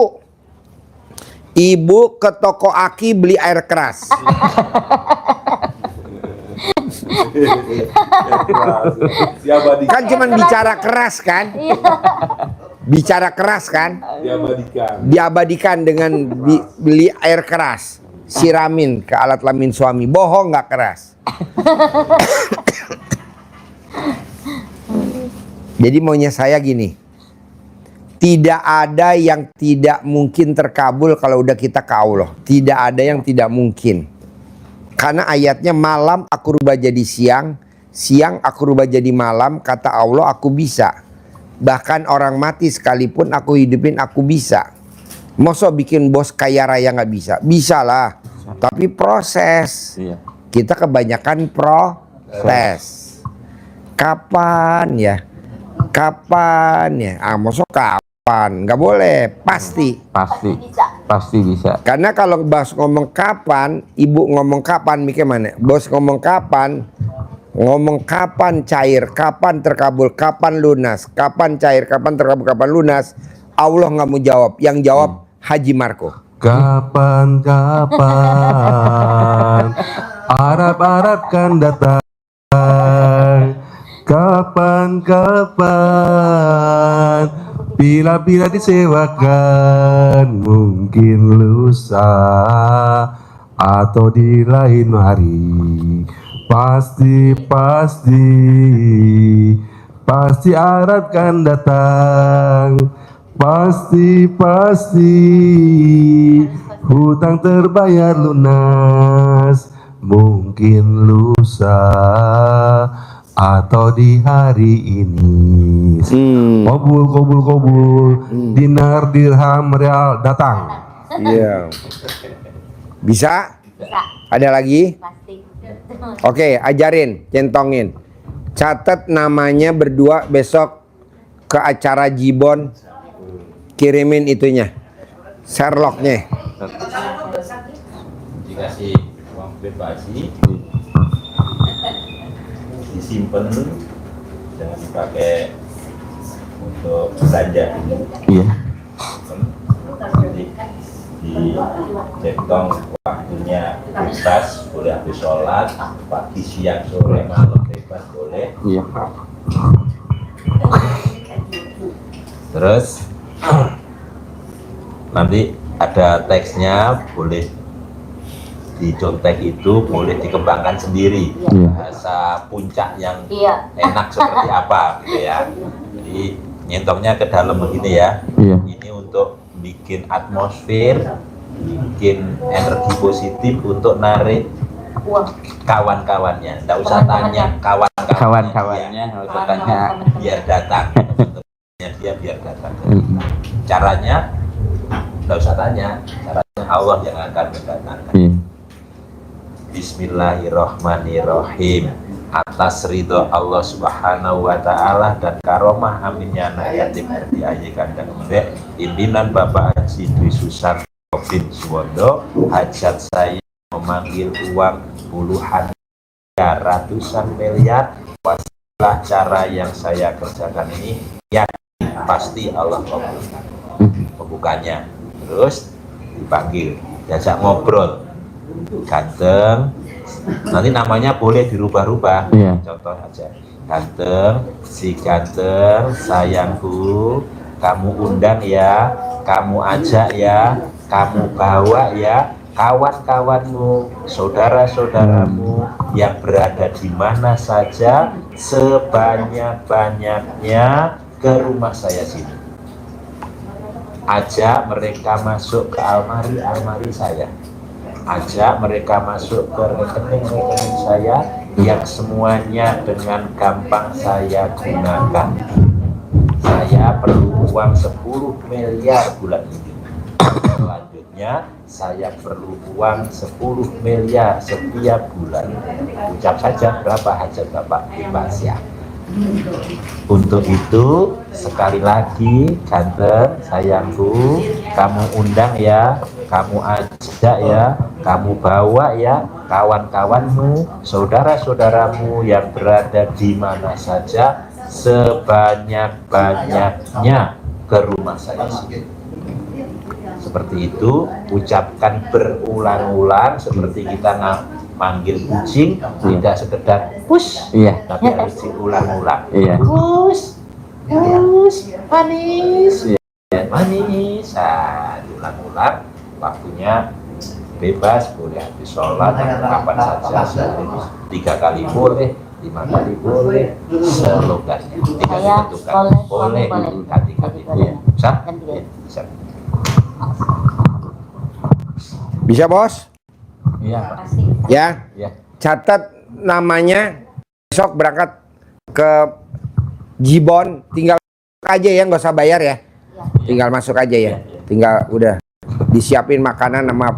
ibu ke toko aki beli air keras. Kan cuman bicara keras kan? Bicara keras kan? Diabadikan dengan beli air keras. Siramin ke alat kelamin suami. Bohong nggak keras. Jadi maunya saya gini, tidak ada yang tidak mungkin terkabul kalau udah kita ke Allah. Tidak ada yang tidak mungkin. Karena ayatnya malam aku rubah jadi siang, siang aku rubah jadi malam, kata Allah aku bisa. Bahkan orang mati sekalipun aku hidupin aku bisa. Masa bikin bos kaya raya nggak bisa? Bisa lah, tapi proses. Iya. Kita kebanyakan protes. Kapan ya? Kapan ya? Masa kapan? Nggak boleh, pasti. Pasti bisa. Karena kalau bos ngomong kapan, ibu ngomong kapan, mikir mana? Bos ngomong kapan cair, kapan terkabul, kapan lunas, kapan cair, kapan terkabul, kapan lunas. Allah nggak mau jawab, yang jawab Haji Marco. Kapan Arab kan datang. Kapan bila disewakan, mungkin lusa atau di lain hari. Pasti Arab kan datang. Pasti hutang terbayar lunas, mungkin lusa atau di hari ini. Kobul. Dinar, dirham, real datang. Iya. Bisa? Ada lagi? Pasti. Oke, ajarin, centongin. Catat namanya berdua besok ke acara Jibon. Kirimin itunya, Sherlocknya. Dikasih uang privasi, disimpan, jangan dipakai untuk belanja. Iya. Nanti dicentong waktunya bebas, boleh habis sholat, pagi, siang, sore, malam bebas boleh. Iya. Terus nanti ada teksnya, boleh dicontek, itu boleh dikembangkan sendiri. Bahasa puncak yang enak seperti apa gitu ya. Jadi nyentoknya ke dalam begini ya. Ini untuk bikin atmosfer, bikin energi positif untuk narik kawan-kawannya. Nggak usah tanya kawan-kawannya, nggak usah tanya, biar datang. Dia biar datang. Caranya nggak usah tanya, caranya Allah yang akan mendatangkan. Bismillahirrohmanirrohim. Atas ridho Allah Subhanahu wa Ta'ala dan karomah aminnya anak yatim RT Kandang Mbek, pimpinan Bapak Haji Dwi Susan Robin Suwondo, hajat saya memanggil uang puluhan miliar, ratusan miliar. Wasilah cara yang saya kerjakan ini yakin pasti Allah kabulkan. Pembukanya, terus dipanggil, diajak ngobrol, ganteng. Nanti namanya boleh dirubah-rubah. Contoh aja, ganteng, si ganteng, sayangku, kamu undang ya, kamu ajak ya, kamu bawa ya kawan-kawanmu, saudara-saudaramu yang berada di mana saja, sebanyak-banyaknya ke rumah saya sini. Ajak mereka masuk ke almari saya. Ajak mereka masuk ke rekening saya yang semuanya dengan gampang saya gunakan. Saya perlu uang 10 miliar bulan ini. Selanjutnya saya perlu uang 10 miliar setiap bulan. Ucap saja berapa hajat Bapak, bebas ya. Untuk itu sekali lagi, ganteng, sayangku, kamu undang ya, kamu ajak ya, kamu bawa ya kawan-kawanmu, saudara-saudaramu yang berada di mana saja, sebanyak-banyaknya ke rumah saya sendiri. Seperti itu, ucapkan berulang-ulang seperti kita manggil kucing, tidak sekedar push, tapi harus diulang-ulang. Push, manis, manis. Nah, diulang-ulang, waktunya bebas, boleh habis sholat kapan saja, 3 kali boleh, 5 kali boleh, slogannya tidak ditentukan, boleh ganti-ganti. Bisa? Bisa, Bos? Iya. Ya. Iya. Catat namanya, besok berangkat ke Jibon, tinggal aja ya, nggak usah bayar ya. Tinggal masuk aja ya. Tinggal udah disiapin makanan sama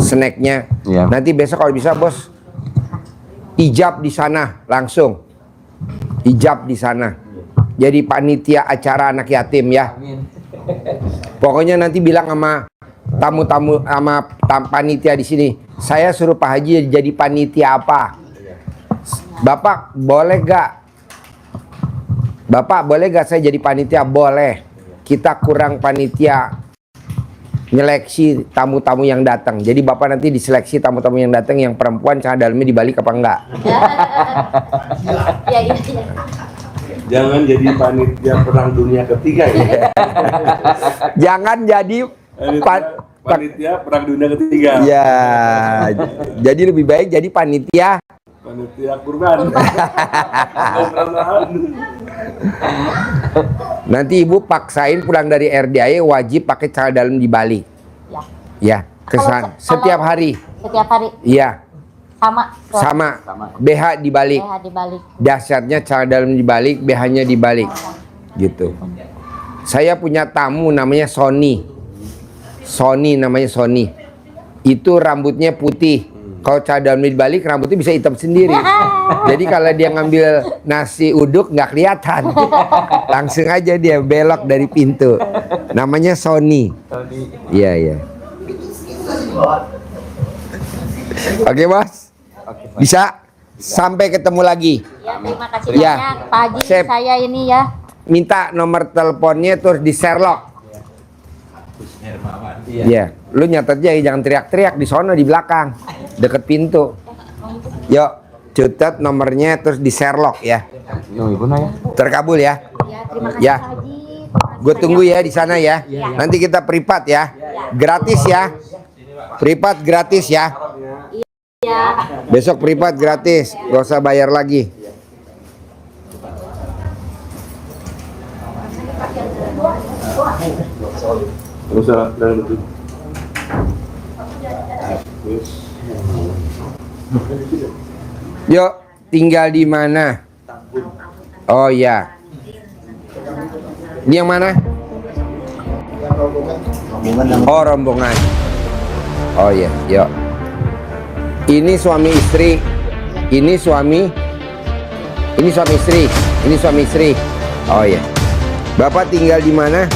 snacknya. Iya. Nanti besok kalau bisa bos ijab di sana langsung. Ijab di sana. Jadi panitia acara anak yatim ya. Pokoknya nanti bilang sama tamu-tamu sama panitia di sini, saya suruh Pak Haji jadi panitia apa? Bapak boleh gak? Bapak boleh gak saya jadi panitia? Boleh. Kita kurang panitia nyeleksi tamu-tamu yang datang. Jadi Bapak nanti diseleksi tamu-tamu yang datang, yang perempuan celana dalamnya dibalik apa enggak? Iya. Jangan jadi panitia perang dunia ketiga ya. Jangan jadi Panitia perang dunia ketiga. ya. Jadi lebih baik jadi panitia kurban. Nanti ibu paksain pulang dari RDI wajib pakai celana dalam dibalik. Ya, kesan setiap hari. Setiap hari Iya, sama. sama. BH dibalik. BH dibalik. Dahsyatnya celana dalam dibalik, BH-nya dibalik. Gitu. Saya punya tamu namanya Sony. Namanya Sony. Itu rambutnya putih. Kalau celana dalam dibalik rambutnya bisa hitam sendiri. Jadi kalau dia ngambil nasi uduk nggak kelihatan. Langsung aja dia belok dari pintu. Namanya Sony. Iya, iya. Oke, Bos. Bisa? Sampai ketemu lagi. Ya, terima kasih Ya. banyak Pak Haji. Sip. Saya ini ya. Minta nomor teleponnya terus di Sherlock. Iya. Lu nyatet aja, jangan teriak-teriak di sono di belakang, deket pintu. Yuk, catat nomornya terus di Sherlock ya. Ibu ya. Terkabul ya. Ya, terima kasih Ya. Pak Haji. Gue tunggu ya di sana ya. Nanti kita privat ya. Gratis ya. Privat gratis ya. Iya. Besok privat gratis, gak usah bayar lagi. Terus itu. Yuk, tinggal di mana? Oh ya. Ini yang mana? Oh, rombongan. Oh ya, yuk. Ini suami istri. Ini suami istri. Ini suami istri. Oh ya. Bapak tinggal di mana?